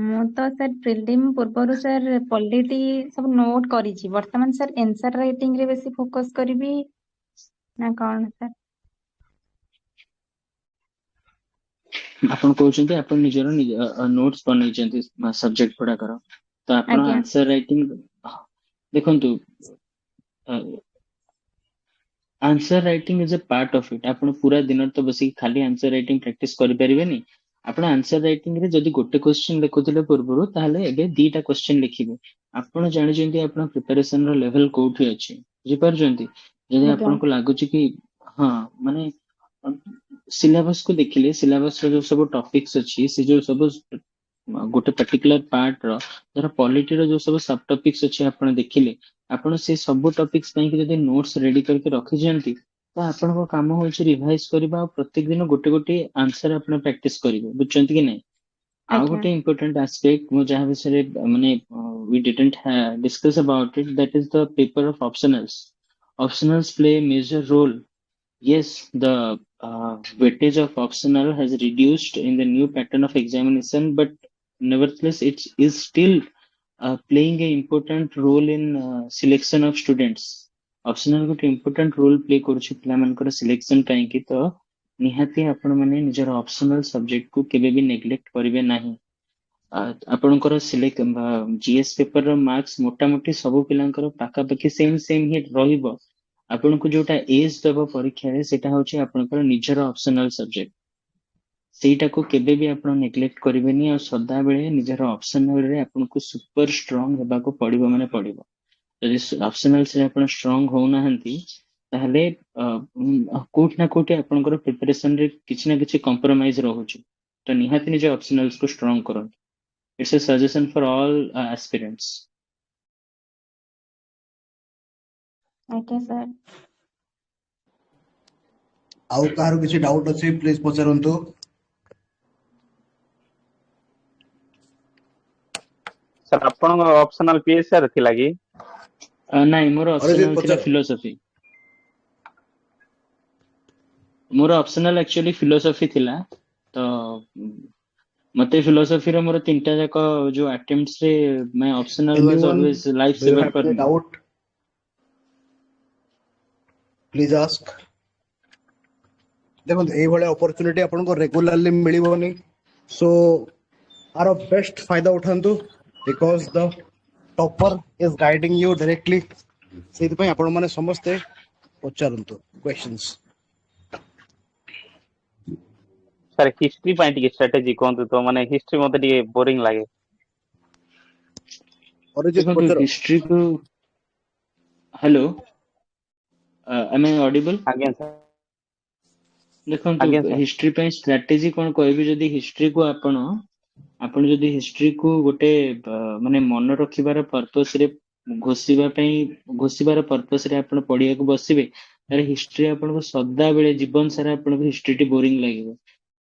ମୁଁ ତ ସାର୍ ପ୍ରିଲିମ୍ ପୂର୍ବରୁ ସାର୍ ପଲିଟି ସବୁ ନୋଟ୍ କରିଛି ବର୍ତ୍ତମାନ ସାର୍ ଏନ୍ସର ରାଇଟିଂ ରେ ବେଶୀ ଫୋକସ୍ କରିବି ନା କଣ ସାର୍? ଆପଣ କହୁଛନ୍ତି ଆପଣ ନିଜର ନୋଟ୍ସ ବନେଇଛନ୍ତି ସବଜେକ୍ଟ ଗୁଡାକର, ତ ଆପଣ ଆଜ୍ଞା ଆନ୍ସର ରାଇଟିଂ ଦେଖନ୍ତୁ, answer writing is a part of it. आपण पूरा दिन तो बसी खाली आंसर राइटिंग प्रैक्टिस करि परिबेनी। आपण आंसर राइटिंग रे जदि गोटे क्वेश्चन लिखुथिले पूर्वरु ताहले एबे दीटा क्वेश्चन लिखिबे। आपण जानि जंती आपण प्रिपरेशन रो लेवल कोठी अछि बुझि पारजंती। जदि आज्ञा आपण को लागुची कि हां माने सिलेबस को देखिले सिलेबस रो जो सब टॉपिक्स अछि से जो सब गोटे पर्टिकुलर पार्ट रो जरा पॉलिटी रो जो सब सब टॉपिक्स अछि आपण देखिले आपण से सब टॉपिक्स पई कि जदि नोट्स रेडी करके रखि जंती तो आपण को काम होछि रिवाइज करबा और प्रत्येक दिन गोटे गोटे आंसर आपण प्रैक्टिस करिवे बुझचंती कि नै। आउ आज्ञा गोटे इंपोर्टेंट एस्पेक्ट मो जहां विषय माने we didn't discuss about it that is the paper of optionals. Optionals play major role. Yes, the weightage of optional has reduced in the new pattern of examination, but nevertheless, it is still playing an important role in selection of students. Optional ଗୋଟେ important role play କରୁଛି ପିଲାମାନଙ୍କର selection ପାଇଁ କି ତ ନିହାତି ଆପଣ ମାନେ ନିଜର optional subject କୁ କେବେ ବି neglect କରିବେ ନାହିଁ। ଆପଣଙ୍କର ସିଲେକ୍ଟ GS ପେପର ର ମାର୍କସ୍ ମୋଟାମୋଟି ସବୁ ପିଲାଙ୍କର ପାଖାପାଖି ସେମ୍ ହିଁ ରହିବ। ଆପଣଙ୍କୁ ଯୋଉଟା ଏଜ୍ ଦେବ ପରୀକ୍ଷାରେ ସେଟା ହଉଛି ଆପଣଙ୍କର ନିଜର ଅପସନାଲ ସବଜେକ୍ଟ। ସେଇଟାକୁ କେବେ ବି ଆପଣ ନେଗ୍ଲେକ୍ଟ କରିବେନି ଆଉ ସଦାବେଳେ ନିଜର ଅପସନାଲ ରେ ଆପଣଙ୍କୁ ସୁପର ଷ୍ଟ୍ରଙ୍ଗ ହେବାକୁ ପଡିବ ମାନେ ପଡିବ। ଯଦି ଅପସନାଲ ରେ ଆପଣ ଷ୍ଟ୍ରଙ୍ଗ ହଉନାହାନ୍ତି ତାହେଲେ କୋଉଠି ନା କୋଉଠି ଆପଣଙ୍କର ପ୍ରିପାରେସନ ରେ କିଛି ନା କିଛି କମ୍ପ୍ରୋମାଇଜ ରହୁଛି। ତ ନିହାତି ନିଜ ଅପସନାଲ୍ସ କୁ ଷ୍ଟ୍ରଙ୍ଗ କରନ୍ତୁ। It's a suggestion for all aspirants. ଆଜ୍ଞା ସାର୍। ଆଉ କାହାର କିଛି ଡାଉଟ୍ ଅଛି ପ୍ଲିଜ ପଚାରନ୍ତୁ। ସାର୍ ଆପଣଙ୍କ ଅପସନାଲ PSR ଥିଲା କି? ନାଇଁ ମୋର ଅରିଜିତ ଅପସନାଲ ଥିଲା ପଚାର। ଫିଲୋସଫି। ମୋର ଅପସନାଲ ଆକ୍ଚୁଆଲି ଫିଲୋସଫି ଥିଲା ତ ମତେ ଫିଲୋସଫି ର ମୋର ତିନିଟା ଯାକ ଯୋଉ ଆଟେମ୍ପ୍ଟସ୍ ରେ my optional was Anyone, always life do you saviour have for any me. doubt? Please ask. ଦେଖନ୍ତୁ ଏଇଭଳିଆ ଅପରଚୁନିଟି ଆପଣଙ୍କୁ ରେଗୁଲାରଲି ମିଳିବନି, ସୋ ଆର ବେଷ୍ଟ ଫାଇଦା ଉଠାନ୍ତୁ because the topper is guiding you directly. ସେଇଥିପାଇଁ ଆପଣମାନେ ସମସ୍ତେ ପଚାରନ୍ତୁ କ୍ୱେଶ୍ଚନ୍ସ। ସାର୍ ହିଷ୍ଟ୍ରି ପାଇଁ ଟିକେ ଷ୍ଟ୍ରାଟେଜି କୁହନ୍ତୁ ତ, ମାନେ ହିଷ୍ଟ୍ରି ମତେ ଟିକେ ବୋରିଂ ଲାଗେ। ଅରିଜିତ ଦେଖନ୍ତୁ ପଚାର। ହିଷ୍ଟ୍ରି କୁ ହ୍ୟାଲୋ ଆମେ ଅଡିବଲ। ଆଜ୍ଞା ସାର୍। ଦେଖନ୍ତୁ ଆଜ୍ଞା ସାର୍। ହିଷ୍ଟ୍ରି ପାଇଁ ଷ୍ଟ୍ରାଟେଜି କଣ କହିବି, ଯଦି ହିଷ୍ଟ୍ରି କୁ ଆପଣ ଯଦି ହିଷ୍ଟ୍ରି କୁ ଗୋଟେ ମାନେ ମନେ ରଖିବାର ପର୍ପସ ରେ ଘୋଷିବାର ପର୍ପସ ରେ ଆପଣ ପଢିବାକୁ ବସିବେ ତାହେଲେ ହିଷ୍ଟ୍ରି ଆପଣଙ୍କୁ ସଦାବେଳେ ଜୀବନ ସାରା ଆପଣଙ୍କୁ ହିଷ୍ଟ୍ରି ଟି ବୋରିଂ ଲାଗିବ।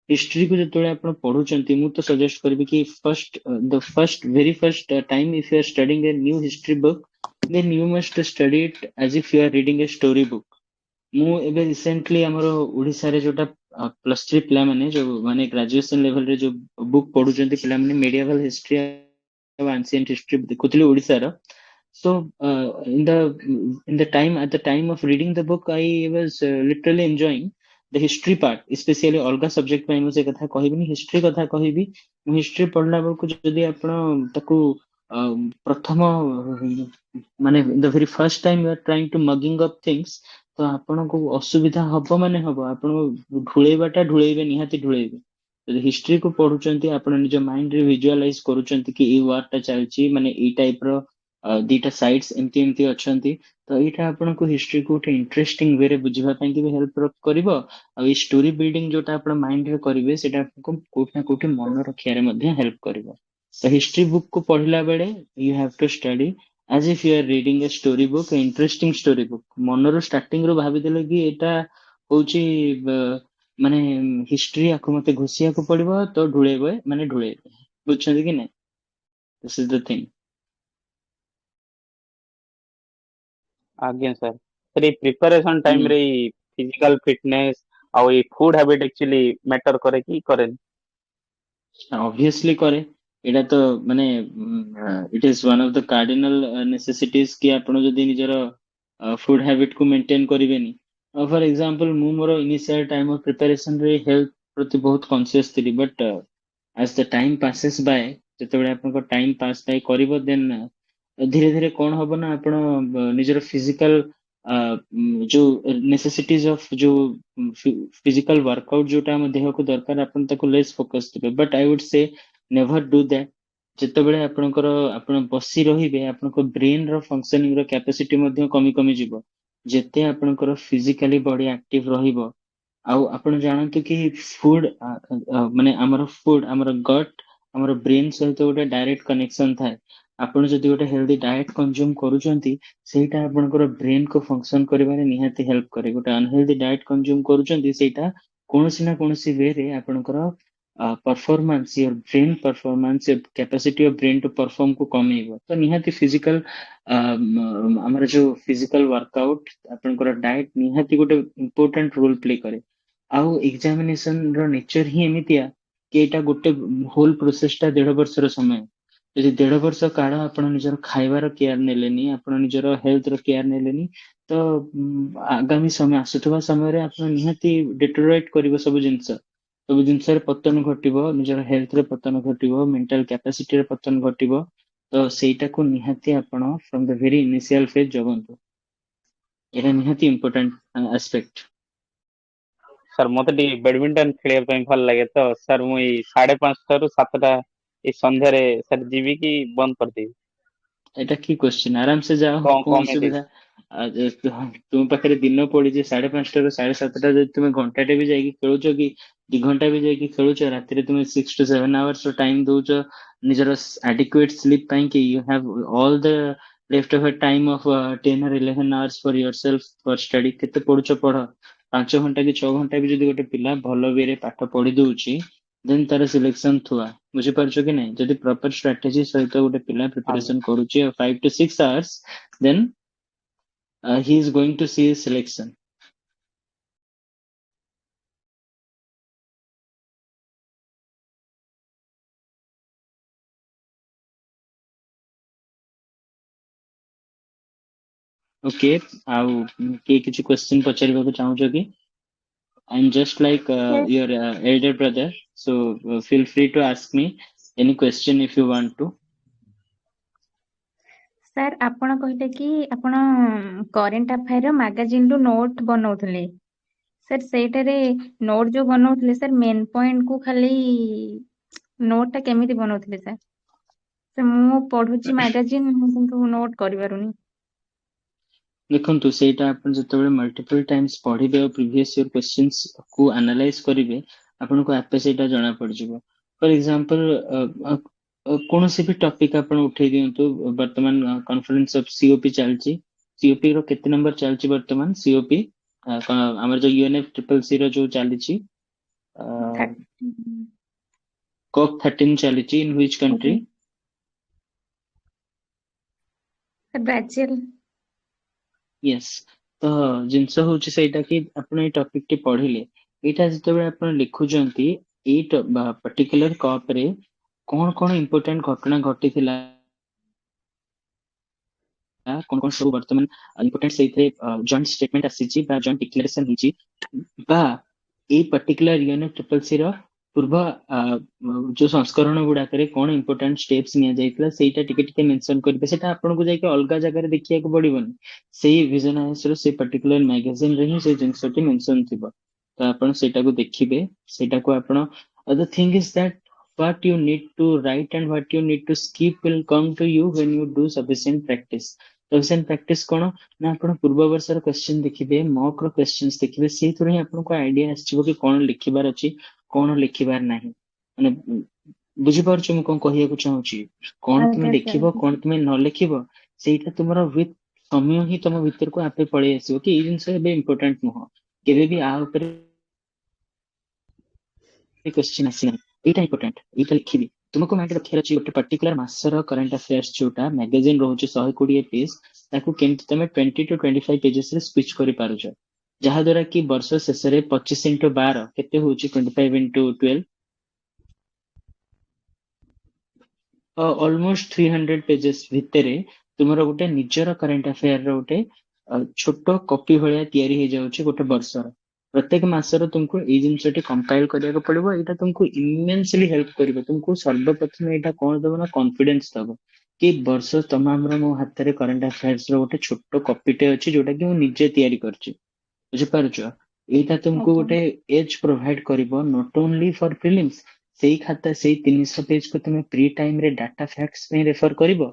ହିଷ୍ଟ୍ରି କୁ ଯେତେବେଳେ ଆପଣ ପଢୁଛନ୍ତି ମୁଁ ତ ସଜେଷ୍ଟ କରିବି କି very first time if you are studying a new history book then you must study it as if you are reading a story book। ମୁଁ ଏବେ ରିସେଣ୍ଟଲି ଆମର ଓଡିଶାରେ ଯୋଉଟା ପ୍ଲସ୍ ଥ୍ରୀ ପିଲାମାନେ ଯୋଉ ମାନେ ଗ୍ରାଜୁଏସନ ଲେଭେଲରେ ଯୋଉ ବୁକ୍ ପଢୁଛନ୍ତି ପିଲାମାନେ medieval history ଆଉ ancient history ଦେଖୁଥିଲି ଓଡିଶାର। So in the time at the time of reading the book I was literally enjoying the history part, especially ଅଲଗା ସବଜେକ୍ଟ ପାଇଁ ମୁଁ ସେ କଥା କହିବିନି, ହିଷ୍ଟ୍ରି କଥା କହିବି। ମୁଁ ହିଷ୍ଟ୍ରି ପଢିଲା ବେଳକୁ ଯଦି ଆପଣ ତାକୁ ପ୍ରଥମ ମାନେ the very first time you are trying to mugging up things ତ ଆପଣଙ୍କୁ ଅସୁବିଧା ହବ ମାନେ ହବ, ଆପଣଙ୍କୁ ଢୁଳେଇବେ ନିହାତି ଢୁଳେଇବେ। ଯଦି ହିଷ୍ଟ୍ରି କୁ ପଢୁଛନ୍ତି ଆପଣ ନିଜ ମାଇଣ୍ଡ ରେ ଭିଜୁଆଲାଇଜ କରୁଛନ୍ତି କି ଏଇ ୱାର ଟା ଚାଲିଛି ମାନେ ଏଇ ଟାଇପ ର ଦିଟା ସାଇଡ୍ସ ଏମିତି ଏମିତି ଅଛନ୍ତି, ତ ଏଇଟା ଆପଣଙ୍କୁ ହିଷ୍ଟ୍ରି କୁ ଗୋଟେ ଇଣ୍ଟରେଷ୍ଟିଂ ୱେ ରେ ବୁଝିବା ପାଇଁ ବି ହେଲ୍ପ କରିବ। ଆଉ ଏଇ ଷ୍ଟୋରି ବିଲ୍ଡିଂ ଯୋଉଟା ଆପଣ ମାଇଣ୍ଡ ରେ କରିବେ ସେଇଟା ଆପଣଙ୍କୁ କୋଉଠି ନା କୋଉଠି ମନେ ରଖିବାରେ ମଧ୍ୟ ହେଲ୍ପ କରିବ। ତ ହିଷ୍ଟ୍ରି ବୁକ୍ କୁ ପଢିଲା ବେଳେ you have to study as if you are reading a story book, a interesting story book। ମନରୁ ଷ୍ଟାର୍ଟିଂ ରୁ ଭାବିଦେଲେ କି ଏଇଟା ହଉଛି ମାନେ ହିଷ୍ଟ୍ରି, ଆକୁ ମତେ ଘୋଷିବାକୁ ପଡିବ ତ ଢୁଳେଇବେ ବୁଝୁଛନ୍ତି କି ନାଇଁ। This is the thing. ଆଜ୍ଞା ସାର୍। ସାର୍ ଏଇ ପ୍ରିପାରେସନ ଟାଇମ ରେ ଏଇ ଫିଜିକାଲ ଫିଟନେସ ଆଉ ଏଇ ଫୁଡ ହାବିଟ ଆକ୍ଚୁଆଲି ମ୍ୟାଟର କରେ କି କରେନି? ऑब्वियसली करे एटा तो माने it is one of the cardinal necessities कि आपण जदी निजर फूड हैबिट को मेंटेन करिवेनी फॉर एग्जांपल मु मोर इनिशियल टाइम ऑफ प्रिपरेशन रे हेल्थ प्रति बहुत कॉन्शियस थी but as the time passes by जेतेबेले आपन टाइम पास बाय करिवो देन धीरे धीरे कौन हबो ना आपण निजर फिजिकल जो नेसेसिटीज ऑफ जो फिजिकल वर्कआउट जोटा हम देह को दरकार आपण ताको लेस फोकस देबे but I would say never do that जेतेबेले आपणकर आपण बसी रहिबे आपणको ब्रेन रो फंक्शनिंग रो कैपेसिटी मध्ये कमी कमी जिवो जेते आपणकर फिजिकली बॉडी एक्टिव रहिबो आउ आपण जानतु कि फूड माने हमर फूड हमर गट हमर ब्रेन सहित गोटे डायरेक्ट कनेक्शन थाए आपण जदि गोटे हेल्दी डाइट कंज्यूम करूचंती ସେଇଟା ଆପଣଙ୍କର ବ୍ରେନ୍ को फंक्शन କରିବାରେ ନିହାତି ହେଲ୍ପ କରେ ଗୋଟେ ଅନହେଲ୍ଦି ଡାଏଟ୍ କନଜ୍ୟୁମ କରୁଛନ୍ତି ସେଇଟା କୌଣସି ନା କୌଣସି ୱେରେ ଆପଣଙ୍କର performance your brain performance capacity of brain to perform को कमेइबो तो निहाती फिजिकल हमर जो फिजिकल वर्कआउट आपनकर डाइट निहाती गोटे इंपोर्टेंट रोल प्ले करे आउ एग्जामिनेशन रो नेचर ही एमितिया कि एटा गोटे होल प्रोसेस टा 1.5 वर्षर समय ଯଦି 1.5 ବର୍ଷ କାଳ ଆପଣ ନିଜର ଖାଇବାର କେୟାର ନେଲେନି ଆପଣ ନିଜର ହେଲ୍ଥ ର କେୟାର ନେଲେନି ତ ଆଗାମୀ ସମୟ ଆସୁଥିବା ସମୟରେ ଆପଣ ନିହାତି ଡିଟୋରେଟ୍ କରିବ ସବୁ ଜିନିଷରେ ପତନ ଘଟିବ ନିଜର ହେଲ୍ଥ ରେ ପତନ ଘଟିବ ମେଣ୍ଟାଲ କ୍ୟାପାସିଟି ରେ ପତନ ଘଟିବ ତ ସେଇଟାକୁ ନିହାତି ଆପଣ from the very initial phase ଜଗନ୍ତୁ ଏଇଟା ନିହାତି ଇମ୍ପୋର୍ଟାଣ୍ଟ ଆସ୍ପେକ୍ଟ ସାର୍ ମତେ ଟିକେ ବ୍ୟାଡମିଣ୍ଟନ ଖେଳିବା ପାଇଁ ଭଲ ଲାଗେ ତ ସାର୍ ମୁଁ ଏଇ 5:30 ରୁ 7ଟା ଏଇ ସନ୍ଧ୍ୟାରେ ସାର୍ ଯିବି କି ବନ୍ଦ କରିଦେବି এটা কি কোশ্ଚିନ୍ ଆରାମ ସେ ଯାଅ କଣ କଣ କମିଟି ଅସୁବିଧା ତୁମ ପାଖରେ ଦିନ ପଡିଛି 5:30 ରୁ 7:30 ଯଦି ତୁମେ ଘଣ୍ଟାଟେ ବି ଯାଇକି ଖେଳୁଛ କି 2 ଘଣ୍ଟା ବି ଯାଇକି ଖେଳୁଛ ରାତିରେ ତୁମେ 6 to 7 hours ର ଟାଇମ ଦଉଛ ନିଜର adequate sleep ପାଇଁ କି you have all the left over time of 10 or 11 hours for yourself for study କେତେ ପଢୁଛ ପଢ 5 ଘଣ୍ଟା କି 6 ଘଣ୍ଟା ବି ଯଦି ଗୋଟେ ପିଲା ଭଲ ୱେରେ ପାଠ ପଢି ଦଉଛି ଦେନ୍ ତାର ସିଲେକ୍ସନ ଥୁଆ ବୁଝିପାରୁଛ କି ନାହିଁ ଯଦି ପ୍ରପର ଷ୍ଟ୍ରାଟେଜି ସହିତ ଗୋଟେ ପିଲା ଆଜ୍ଞା ପ୍ରିପାରେସନ କରୁଛି 5 to 6 hours then he is going to see his selection okay ଆଉ କିଏ କିଛି କ୍ୱେଶ୍ଚିନ୍ ପଚାରିବାକୁ ଚାହୁଁଛ କି I'm just like Yes, your elder brother so feel free to ask me any question if you want to sir ଆପଣ କହିଲେ କି ଆପଣ କରେଣ୍ଟ ଆଫେୟାର ମାଗାଜିନ ରୁ ନୋଟ ବନଉଥିଲେ ସାର୍ ସେଇଟାରେ ନୋଟ ଯୋଉ ବନଉଥିଲେ ସାର୍ ମେନ୍ ପଏଣ୍ଟ କୁ ଖାଲି ନୋଟ ଟା କେମିତି ବନଉଥିଲେ ସାର୍ ମୁଁ ପଢୁଛି ମାଗାଜିନ କିନ୍ତୁ ନୋଟ କରିପାରୁନି ଦେଖନ୍ତୁ ସେଇଟା ଆପଣ ଯେତେବେଳେ ମଲ୍ଟିପଲ ଟାଇମ୍ସ ପଢିବେ ଆଉ ପ୍ରିଭିୟସ ଇୟର କ୍ୱେଶ୍ଚିନ୍ସ କୁ ଆନାଲାଇଜ କରିବେ ଆପଣଙ୍କୁ ଆପେ ସେଇଟା ଜଣା ପଡିଯିବ ଫର ଏକ୍ସାମ୍ପଲ କୌଣସି ବି ଟପିକ ଆପଣ ଉଠେଇ ଦିଅନ୍ତୁ ବର୍ତ୍ତମାନ କନଫରେନ୍ସ ଅଫ ସିଓପି ଚାଲିଛି ସିଓପି ର କେତେ ନମ୍ବର ଚାଲିଛି ବର୍ତ୍ତମାନ ସିଓପି ଆମର ଯୋଉ UNFCCC ର ଯୋଉ ଚାଲିଛି COP 13 ଚାଲିଛି in which country Brazil yes ତ ଜିନିଷ ହଉଛି ସେଇଟା କି ଆପଣ ଏଇ ଟପିକ ଟି ପଢିଲେ ଏଇଟା ଯେତେବେଳେ ଆପଣ ଲେଖୁଛନ୍ତି ଏଇ ପର୍ଟିକୁଲାର କପ୍ ରେ କଣ ଇମ୍ପୋର୍ଟାଣ୍ଟ ଘଟଣା ଘଟିଥିଲା କଣ କଣ ସବୁ ବର୍ତ୍ତମାନ ଇମ୍ପୋର୍ଟାଣ୍ଟ ସେଇଥିରେ ଜଏଣ୍ଟ ଷ୍ଟେଟମେଣ୍ଟ ଆସିଛି ବା ଜଏଣ୍ଟ ଡିକ୍ଲାରେସନ ହେଇଛି ବା ଏଇ ପର୍ଟିକୁଲାର UNFCCC ର ପୂର୍ବ ଯୋଉ ସଂସ୍କରଣ ଗୁଡାକରେ କଣ ଇମ୍ପୋର୍ଟାଣ୍ଟ ଷ୍ଟେପ୍ସ ନିଆଯାଇଥିଲା ସେଇଟା ଟିକେ ଟିକେ ମେନସନ କରିବେ ସେଟା ଆପଣଙ୍କୁ ଯାଇକି ଅଲଗା ଜାଗାରେ ଦେଖିବାକୁ ପଡିବନି ସେଇ ଭିଜନ ହାଉସ ର ସେଇ ପର୍ଟିକୁଲାର ମ୍ୟାଗାଜିନ ରେ ହିଁ ସେଇ ଜିନିଷଟି ମେନସନ ଥିବ ତ ଆପଣ ସେଇଟାକୁ ଦେଖିବେ ସେଇଟାକୁ ଆପଣ the thing is that what you need to write and what you need to skip will come to you when you do sufficient practice sufficient practice କଣ ନା ଆପଣ ପୂର୍ବ ବର୍ଷର କ୍ୱେଶ୍ଚିନ୍ ଦେଖିବେ ମକ୍ ର କ୍ୱେଶ୍ଚିନ୍ସ ଦେଖିବେ ସେଇଥିରୁ ହିଁ ଆପଣଙ୍କୁ ଆଇଡିଆ ଆସିଯିବ କି କଣ ଲେଖିବାର ଅଛି କଣ ଲେଖିବାର ନାହିଁ ମାନେ ବୁଝିପାରୁଛ ମୁଁ କଣ କହିବାକୁ ଚାହୁଁଛି କଣ ତୁମେ ଆଜ୍ଞା ସାର୍ ଲେଖିବ କଣ ତୁମେ ନ ଲେଖିବ ସେଇଟା ତୁମର with ସମୟ ହିଁ ତମ ଭିତରକୁ ଆପେ ପଳେଇ ଆସିବ କି ଏଇ ଜିନିଷ ଏବେ ଇମ୍ପୋର୍ଟାଣ୍ଟ ନୁହଁ କେବେ ବି ଆ ଉପରେ क्वेश्चन आसीना एटा इंपोर्टेंट एटा लिखिबी तुमको माइंड रखियार अछि ଗୋଟେ पर्टिकुलर मासर करंट अफेयर्स जोटा मैगजीन रहउछि 120 पेज ताकू केमति तमे 20 to 25 पेजेस रे स्विच करि पारुछ जहा द्वारा कि वर्ष शेष रे 25 into 12 केते होउछि 25 into 12 ऑलमोस्ट 300 पेजेस भितरे तुमर गोटे निजर करंट अफेयर रो गोटे छोट कॉपी भलिया तैयारी हो जाउची गोटे वर्षर प्रत्येक मासर तुमको एई जिनसटी कंपाइल करिया पड़िबो एटा तुमको इमेंसली हेल्प करिवो तुमको सर्वप्रथम एटा कोन दबो ना कॉन्फिडेंस दबो कि वर्ष तमाम रो मो हाथ रे करंट अफेयर्स रो गोटे छोट कॉपीटे अछि जोटा कि मु निजे तैयारी करची बुझि पारुचो एटा तुमको ଆଜ୍ଞା गोटे एज प्रोवाइड करिवो नॉट ओनली फॉर प्रीलिम्स सेई खाता सेई 300 पेज को तुमे प्री टाइम रे डाटा फैक्ट्स में रेफर करिवो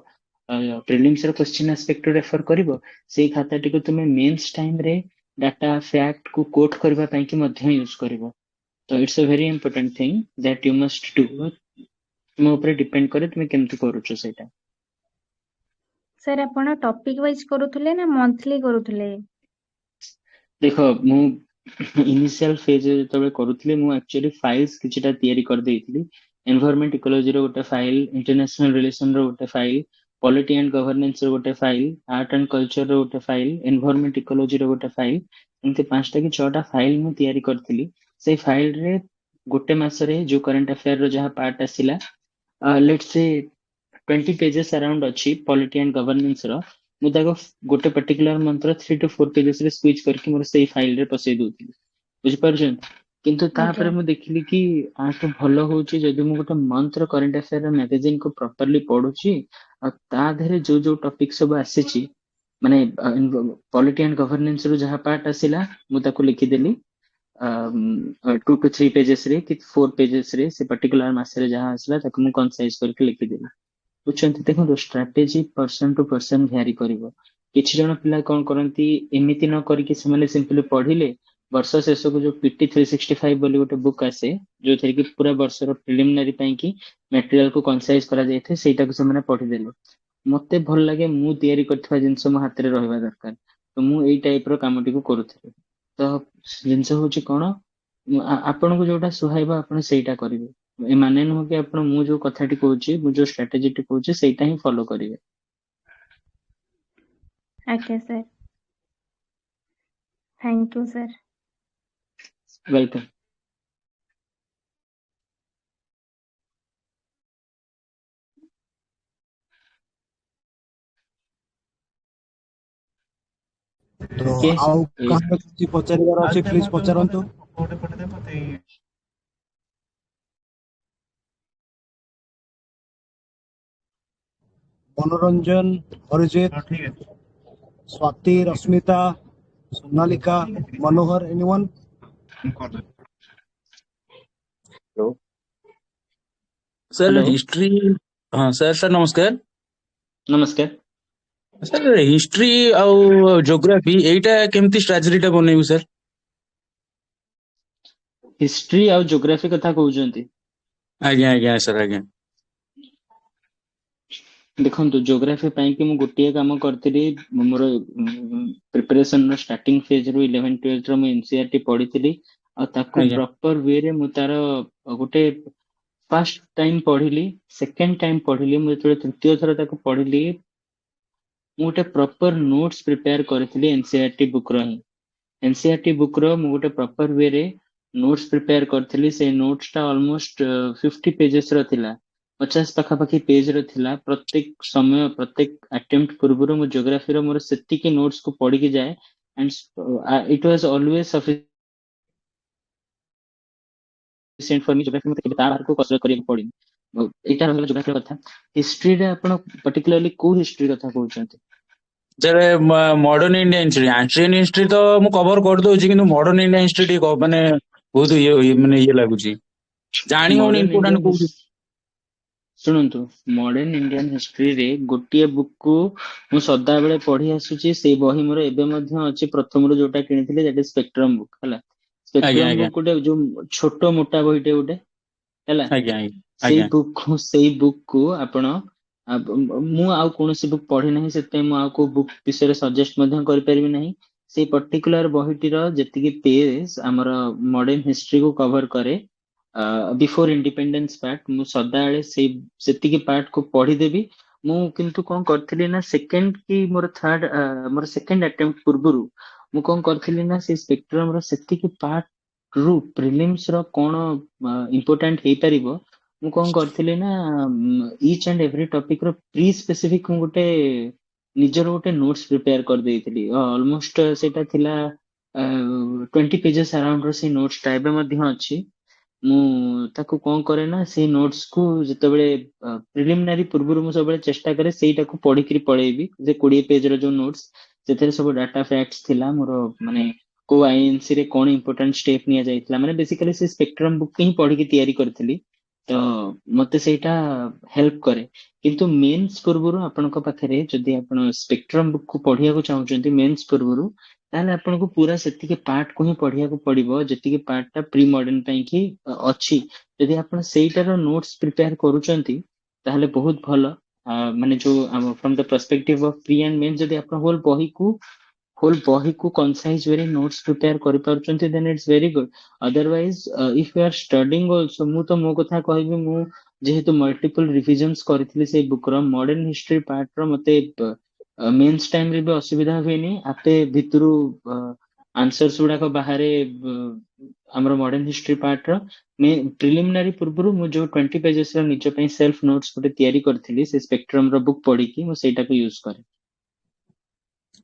प्रीलिम्स रो क्वेश्चन एस्पेक्ट रेफर करिवो सेई खाता टिको तुमे मेंस टाइम रे डाटा फैक्ट को कोट करबा पई कि मध्य यूज करिवो तो it's a very important thing that you must do तुम ऊपर डिपेंड करे तुमे केमति करूचो सेटा सर आपण टॉपिक वाइज करूथले ना मंथली करूथले देखो मु इनिशियल फेज जेतबे करूथली मु एक्चुअली फाइल्स किछटा तयारी कर देइथली एनवायरनमेंट इकोलॉजी रो गोटे फाइल इंटरनेशनल रिलेशन रो गोटे फाइल पॉलिटी एंड गवर्नेंस रो गोटे फाइल आर्ट एंड कल्चर रो गोटे फाइल एनवायरनमेंट इकोलॉजी रो गोटे फाइल एमते पांचटा कि छटा फाइल मु तयारी करथिली से फाइल रे गोटे मासरे जो करंट अफेयर रो जहा part आसिला let's say 20 pages around अच्छी पॉलिटी एंड गवर्नेंस रो मु ताको गोटे पर्टिकुलर मंत्र 3 to 4 पेजेस रे स्विच करके मोर सेही फाइल रे पसई दउथिली बुझि पारुछन किंतु ଆଜ୍ଞା तापरे मु देखिली कि आठो भलो होउची जदि मु गोटे मंत्र करंट अफेयर रो मैगजीन को प्रॉपर्ली पढुची आ ता धरे जो जो टॉपिक सब आसीची माने पॉलिटी एंड गवर्नेंस रो जहा पार्ट आसिला मु ताको लिखि देली 2 to 3 पेजेस रे कि 4 पेजेस रे से पर्टिकुलर मासरे जहा आसिला ताको मु कंसाइज करके लिखि देली बुझुଛନ୍ତି ଦେଖନ୍ତୁ strategy person to person vary କରିବ କିଛି ଜଣ ପିଲା କଣ କରନ୍ତି ଏମିତି ନ କରିକି ସେମାନେ ସିମ୍ପଲି ପଢିଲେ ବର୍ଷ ଶେଷକୁ ଯୋଉ ପିଟି 365 ବୋଲି ଗୋଟେ ବୁକ୍ ଆସେ ଯୋଉଥିରେ କି ପୁରା ବର୍ଷର ପ୍ରିଲିମିନାରୀ ପାଇଁ କି ମେଟେରିଆଲ କୁ କନସାଇଜ କରାଯାଇଥାଏ ସେଇଟାକୁ ସେମାନେ ପଢିଦେଲେ ମତେ ଭଲ ଲାଗେ ମୁଁ ତିଆରି କରିଥିବା ଜିନିଷ ମୋ ହାତରେ ରହିବା ଦରକାର ତ ମୁଁ ଏଇ ଟାଇପ ର କାମଟିକୁ କରୁଥିଲି ତ ଜିନିଷ ହଉଛି କଣ ଆପଣଙ୍କୁ ଯୋଉଟା ସୁହାଇବ ଆପଣ ସେଇଟା କରିବେ ଏ ମାନେ ନୁହଁ କି ଆପଣ ମୁଁ ଯୋଉ କଥାଟି କହୁଛି ମୁଁ ଯୋଉ ଷ୍ଟ୍ରାଟେଜିଟି କହୁଛି ସେଇଟା ହିଁ ଫଲୋ କରିବେ ଆଜ୍ଞା sir thank you sir welcome तो ओके ଆଉ କାହାର କିଛି ପଚାରିବାର ଅଛି ପ୍ଲିଜ ପଚାରନ୍ତୁ मनोरंजन अरिजित स्वाति रश्मिता सोनालिका मनोहर एनीवन सर हेलो हिस्ट्री हाँ सर सर नमस्कार नमस्कार सर हिस्ट्री ଆଉ ज्योग्राफी ଏଇଟା କେମିତି ଷ୍ଟ୍ରାଟେଜିଟା ବନେଇବୁ सर हिस्ट्री ଆଉ ज्योग्राफी କଥା କହୁଛନ୍ତି ଆଜ୍ଞା ଆଜ୍ଞା सर ଆଜ୍ଞା ଦେଖନ୍ତୁ ज्योग्राफी ପାଇଁ କି ମୁଁ ଗୋଟିଏ କାମ କରିଥିଲି ମୋର ପ୍ରିପାରେସନ ର ଷ୍ଟାର୍ଟିଂ ଫେଜ ରୁ 11 12 ର ମୁଁ ଏନସିଆରଟି ପଢିଥିଲି ଆଉ ତାକୁ ଆଜ୍ଞା ପ୍ରପର ୱେ ରେ ମୁଁ ତାର ଗୋଟେ ଫାର୍ଷ୍ଟ ଟାଇମ ପଢିଲି ସେକେଣ୍ଡ ଟାଇମ ପଢିଲି ମୁଁ ଯେତେବେଳେ ତୃତୀୟ ଥର ତାକୁ ପଢିଲି ମୁଁ ଗୋଟେ ପ୍ରପର ନୋଟ୍ସ ପ୍ରିପେୟାର କରିଥିଲି ଏନସିଆରଟି ବୁକ୍ ର ହିଁ एनसीईआरटी बुक रो मु गोटे प्रॉपर वे रे नोट्स प्रिपेयर करथिली से नोट्स टा ऑलमोस्ट 50 पेजेस रो थिला 50 पाखापाखि पेज रो थिला प्रत्येक समय प्रत्येक अटेम्प्ट पूर्व मु ज्योग्राफी रो मोर सेति के नोट्स को पढ़ी के जाए and it was always sufficient for me geography मते ता बाहर को कसरत करिया पड़ी एटा रहला ज्योग्राफी कथा हिस्ट्री रे आपण पर्टिकुलरली को हिस्ट्री कथा कहउछंती sir modern India history ancient history तो ମୁଁ କଭର କରିଦଉଛି କିନ୍ତୁ ମଡର୍ନ ଇଣ୍ଡିଆ ହିଷ୍ଟ୍ରି ଟିକେ ମାନେ ବହୁତ ମାନେ ଇଏ ଲାଗୁଛି ଜାଣି ହଉନି मॉडर्न ଇମ୍ପୋର୍ଟାଣ୍ଟ इंडियन କୋଉଠି ଶୁଣନ୍ତୁ ମଡର୍ନ ଇଣ୍ଡିଆନ ହିଷ୍ଟ୍ରିରେ ଗୋଟିଏ ବୁକ୍ କୁ ମୁଁ ସଦାବେଳେ ପଢି ଆସୁଛି ସେଇ ବହି ମୋର ଏବେ ମଧ୍ୟ ଅଛି ପ୍ରଥମରୁ ଯୋଉଟା କିଣିଥିଲି that is ସ୍ପେକ୍ଟ୍ରମ ବୁକ୍ ହେଲା ଆଜ୍ଞା ସ୍ପେକ୍ଟ୍ରମ ଆଜ୍ଞା ବୁକ୍ ଗୋଟେ ଯୋଉ ଛୋଟ ମୋଟା ବହିଟେ ଗୋଟେ ହେଲା ଆଜ୍ଞା ଆଜ୍ଞା ସେଇ ବୁକ୍ କୁ ଆପଣ ମୁଁ ଆଉ କୌଣସି ବୁକ୍ ପଢି ନାହିଁ ସେଥିପାଇଁ ମୁଁ ଆଉ କୋଉ ବୁକ୍ ବିଷୟରେ ସଜେଷ୍ଟ ମଧ୍ୟ କରିପାରିବି ନାହିଁ ସେଇ ପର୍ଟିକୁଲାର ବହିଟିର ଯେତିକି ପେଜ ଆମର ମଡର୍ନ ହିଷ୍ଟ୍ରି କୁ କଭର କରେ ବିଫୋର ଇଣ୍ଡିପେଣ୍ଡେନ୍ସ ପାର୍ଟ ମୁଁ ସଦାବେଳେ ସେତିକି ପାର୍ଟ କୁ ପଢିଦେବି ମୁଁ କିନ୍ତୁ କଣ କରିଥିଲି ନା ସେକେଣ୍ଡ କି ମୋର ସେକେଣ୍ଡ ଆଟେମ୍ପ୍ଟ ପୂର୍ବରୁ ମୁଁ କଣ କରିଥିଲି ନା ସେଇ ସ୍ପେକ୍ଟ୍ରମ ର ସେତିକି ପାର୍ଟ ରୁ ପ୍ରିଲିମ୍ସ ର କଣ ଇମ୍ପୋର୍ଟାଣ୍ଟ ହେଇପାରିବ ମୁଁ କଣ କରିଥିଲି ନା ଇଚ୍ ଆଣ୍ଡ ଏଭ୍ରି ଟପିକ ର ପ୍ରି ସ୍ପେସିଫିକ ମୁଁ ଗୋଟେ ନିଜର ଗୋଟେ ନୋଟ୍ସ ପ୍ରିପେୟାର କରିଦେଇଥିଲି। ଅଲମୋଷ୍ଟ ସେଇଟା ଥିଲା 20 ପେଜେସ୍ ଆରାଉଣ୍ଡ ର ସେଇ ନୋଟ୍ସଟା ଏବେ ମଧ୍ୟ ଅଛି। ମୁଁ ତାକୁ କଣ କରେ ନା ସେଇ ନୋଟ୍ସ କୁ ଯେତେବେଳେ ପ୍ରିଲିମିନାରୀ ପୂର୍ବରୁ ମୁଁ ସବୁବେଳେ ଚେଷ୍ଟା କରେ ସେଇଟାକୁ ପଢିକିରି ପଳେଇବି। ଯେ 20 ପେଜ ର ଯୋଉ ନୋଟ୍ସ ସେଥିରେ ସବୁ ଡାଟା ଫ୍ୟାକ୍ଟସ ଥିଲା ମୋର, ମାନେ କୋଉ ଆଇଏନସି ରେ କଣ ଇମ୍ପୋର୍ଟାଣ୍ଟ ଷ୍ଟେପ ନିଆଯାଇଥିଲା, ମାନେ ବେସିକାଲି ସେ ସ୍ପେକ୍ଟ୍ରମ ବୁକ୍ ହିଁ ପଢିକି ତିଆରି କରିଥିଲି। ତ ମତେ ସେଇଟା ହେଲ୍ପ କରେ। କିନ୍ତୁ ମେନ୍ସ ପୂର୍ବରୁ ଆପଣଙ୍କ ପାଖରେ ଯଦି ଆପଣ ସ୍ପେକ୍ଟ୍ରମ ବୁକ୍ କୁ ପଢିବାକୁ ଚାହୁଁଛନ୍ତି ମେନ୍ସ ପୂର୍ବରୁ, ତାହେଲେ ଆପଣଙ୍କୁ ପୁରା ସେତିକି ପାର୍ଟ କୁ ହିଁ ପଢିବାକୁ ପଡିବ ଯେତିକି ପାର୍ଟ ଟା ପ୍ରି ମଡର୍ନ ପାଇଁ କି ଅଛି। ଯଦି ଆପଣ ସେଇଟାର ନୋଟ୍ସ ପ୍ରିପେୟାର କରୁଛନ୍ତି ତାହେଲେ ବହୁତ ଭଲ। ମାନେ ଯୋଉ from the perspective of pre and main, ଯଦି ଆପଣ ହୋଲ ବହିକୁ କନସାଇଜ ୱେରେ ନୋଟ୍ସ ପ୍ରିପେୟାର କରିପାରୁଛନ୍ତି then it's very good. Otherwise if you are studying also, ମୁଁ ତ ମୋ କଥା କହିବି, ମୁଁ ଯେହେତୁ ମଲ୍ଟିପଲ ରିଭିଜନ୍ସ କରିଥିଲି ସେଇ ବୁକ୍ ର ମଡର୍ନ ହିଷ୍ଟ୍ରି ପାର୍ଟ ର, ମତେ ମେନ୍ସ ଟାଇମ ରେ ବି ଅସୁବିଧା ହୁଏନି। ଆପେ ଭିତରୁ ଆନ୍ସର୍ସ ଗୁଡାକ ବାହାରେ ଆମର ମଡର୍ନ ହିଷ୍ଟ୍ରି ପାର୍ଟ ର। ପ୍ରିଲିମିନାରୀ ପୂର୍ବରୁ ମୁଁ ଯୋଉ 20 ପେଜେସ୍ ର ନିଜ ପାଇଁ ସେଲ୍ଫ ନୋଟ୍ସ ଗୋଟେ ତିଆରି କରିଥିଲି ସେ ସ୍ପେକ୍ଟ୍ରମ ର ବୁକ୍ ପଢିକି, ମୁଁ ସେଇଟାକୁ ୟୁଜ କରେ।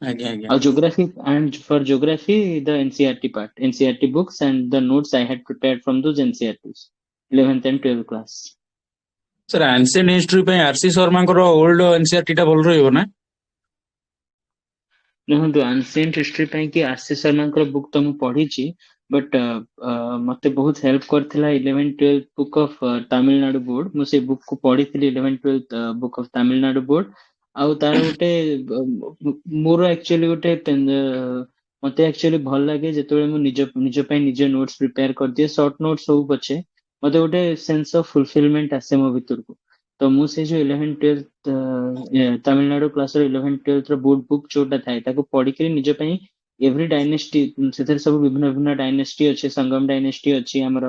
ଆଜ୍ଞା ଆଜ୍ଞା ଆଉ geography, and for geography the NCERT part, NCERT books and the notes I had prepared from those NCERTs 11th and 12th class. Sir ancient history ପାଇଁ ଆରସି ଶର୍ମାଙ୍କର ଓଲ୍ଡ ଏନସିଆରଟି ଟା ଭଲ ରହିବ ନା? ଦେଖନ୍ତୁ ଆନ୍ସିଏଣ୍ଟ ହିଷ୍ଟ୍ରି ପାଇଁ କି ଆରସି ଶର୍ମାଙ୍କର ବୁକ୍ ତ ମୁଁ ପଢିଛି, ବଟ୍ ମତେ ବହୁତ ହେଲ୍ପ କରିଥିଲା 11th 12th book of Tamil Nadu board. ମୁଁ ସେଇ ବୁକ୍ କୁ ପଢିଥିଲି 11th 12th book of Tamil Nadu board. ଆଉ ତାର ଗୋଟେ ମୋର ଆକ୍ଚୁଆଲି ଗୋଟେ ମତେ ଆକ୍ଚୁଆଲି ଭଲ ଲାଗେ ଯେତେବେଳେ ମୁଁ ନିଜ ପାଇଁ ନିଜ ନୋଟ୍ସ ପ୍ରିପେୟାର କରିଦିଏ, ସର୍ଟ ନୋଟ୍ସ ହଉ ପଛେ, ମତେ ଗୋଟେ ସେନ୍ସ ଅଫ ଫୁଲଫିଲମେଣ୍ଟ ଆସେ ମୋ ଭିତରକୁ। ତ ମୁଁ ସେଇ ଯୋଉ 11th 12th Tamil Nadu କ୍ଲାସର 11th 12th ର ବୋର୍ଡ ବୁକ୍ ଯୋଉଟା ଥାଏ ତାକୁ ପଢିକି ନିଜ ପାଇଁ ଏଭ୍ରି ଡାଇନେଷ୍ଟି, ସେଥିରେ ସବୁ ବିଭିନ୍ନ ବିଭିନ୍ନ ଡାଇନେଷ୍ଟି ଅଛି, ସଙ୍ଗମ ଡାଇନେଷ୍ଟି ଅଛି, ଆମର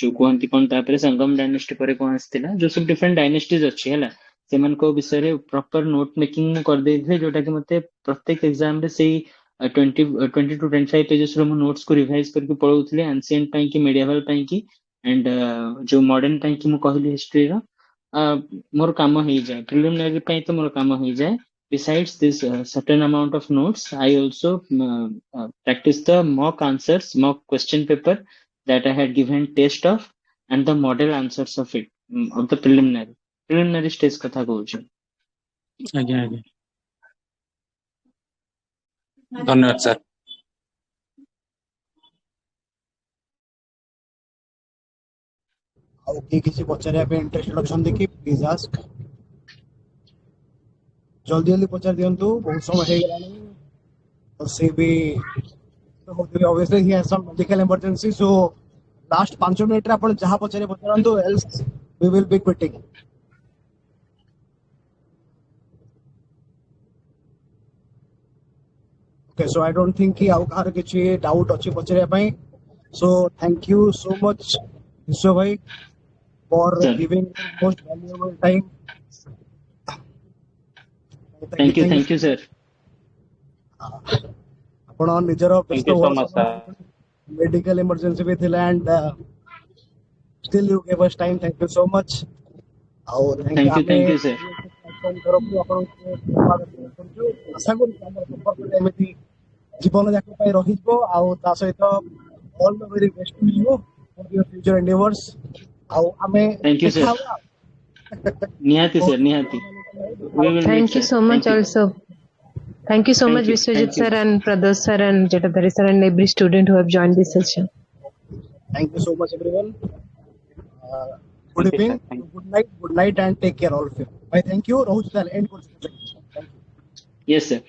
ଯୋଉ କୁହନ୍ତି କଣ ତାପରେ ସଙ୍ଗମ ଡାଇନେଷ୍ଟି ପରେ କଣ ଆସିଥିଲା, ଯୋଉ ସବୁ ଡିଫରେଣ୍ଟ ଡାଇନେଷ୍ଟିଜ ଅଛି ହେଲା, ସେମାନଙ୍କ ବିଷୟରେ ପ୍ରପର ନୋଟ ମେକିଂ ମୁଁ କରିଦେଇଥିଲି, ଯୋଉଟା କି ମତେ ପ୍ରତ୍ୟେକ ଏକ୍ସାମ ରେ ସେଇ 20 to 25 ପେଜେସ୍ ର ମୁଁ ନୋଟ୍ସ କୁ ରିଭାଇଜ କରିକି ପଳଉଥିଲି, ଆନ୍ସିଏଣ୍ଟ ପାଇଁ କି ମିଡିଆଭାଲ ପାଇଁ କି ଆଣ୍ଡ ଯୋଉ ମଡର୍ନ ପାଇଁ କି ମୁଁ କହିଲି ହିଷ୍ଟ୍ରିର, ମୋର କାମ ହେଇଯାଏ। ପ୍ରିଲିମିନାରୀ ପାଇଁ ତ ମୋର କାମ ହେଇଯାଏ। Besides this certain amount of notes, I also practice the mock answers, mock question paper that I had given test of, and the model answers of it, of the preliminary stage କଥା କହୁଛି। ଆଜ୍ଞା ଆଜ୍ଞା, ଧନ୍ୟବାଦ ସାର୍। ଆଉ କିଏ କିଛି ପଚାରିବା ପାଇଁ ଇଣ୍ଟରେଷ୍ଟେଡ ଅଛନ୍ତି କି? ପ୍ଲିଜ ଆସ୍କ, ଜଲ୍ଦି ଜଲ୍ଦି ପଚାରି ଦିଅନ୍ତୁ, ବହୁତ ସମୟ ହେଇଗଲାଣି। ତ ସେ ବି obviously he has some medical emergency, so last 5 ମିନିଟରେ ଆପଣ ଯାହା ପଚାରିବେ ପଚାରନ୍ତୁ, else we will be quitting. Okay, so I don't think कि ଆଉ କାହାର କିଛି ଡାଉଟ୍ ଅଛି ପଚାରିବା ପାଇଁ। So thank you so much ବିଶ୍ୱ ଭାଇ for Sir, giving your most valuable time. thank you sir. ଆପଣ ନିଜର Thank ବ୍ୟସ୍ତ you so ବହୁଳ much, ସମୟ sir. ମେଡିକାଲ ଏମର୍ଜେନ୍ସି ବି ଥିଲା, and still you gave us time. Thank you so much. ଆଉ Thank you ଆମେ sir. ପ୍ଲାଟଫର୍ମ ତରଫରୁ ଆପଣଙ୍କୁ ଧନ୍ୟବାଦ କରୁଛୁ। ଆଶା କରୁଛୁ ଆମର ସମ୍ପର୍କଟା ଏମିତି ଜୀବନ ଯାକ ପାଇଁ ରହିଯିବ, ଆଉ ତା ସହିତ all the very best to you for your future endeavours. ଆଉ ଆମେ Thank you sir. ଦେଖା ହବା। ନିହାତି sir, ନିହାତି, we will meet Thank you sir. so much Thank you. also. Thank you so Thank much you. Vishwajit Thank you. sir and Pradosh sir and Jatadhari sir and every student who have joined this session. Thank you so much everyone. Good Thank you, evening, sir. Thank you. good night and take care all of you. Bye, thank you. Rahul sir, end. Yes sir.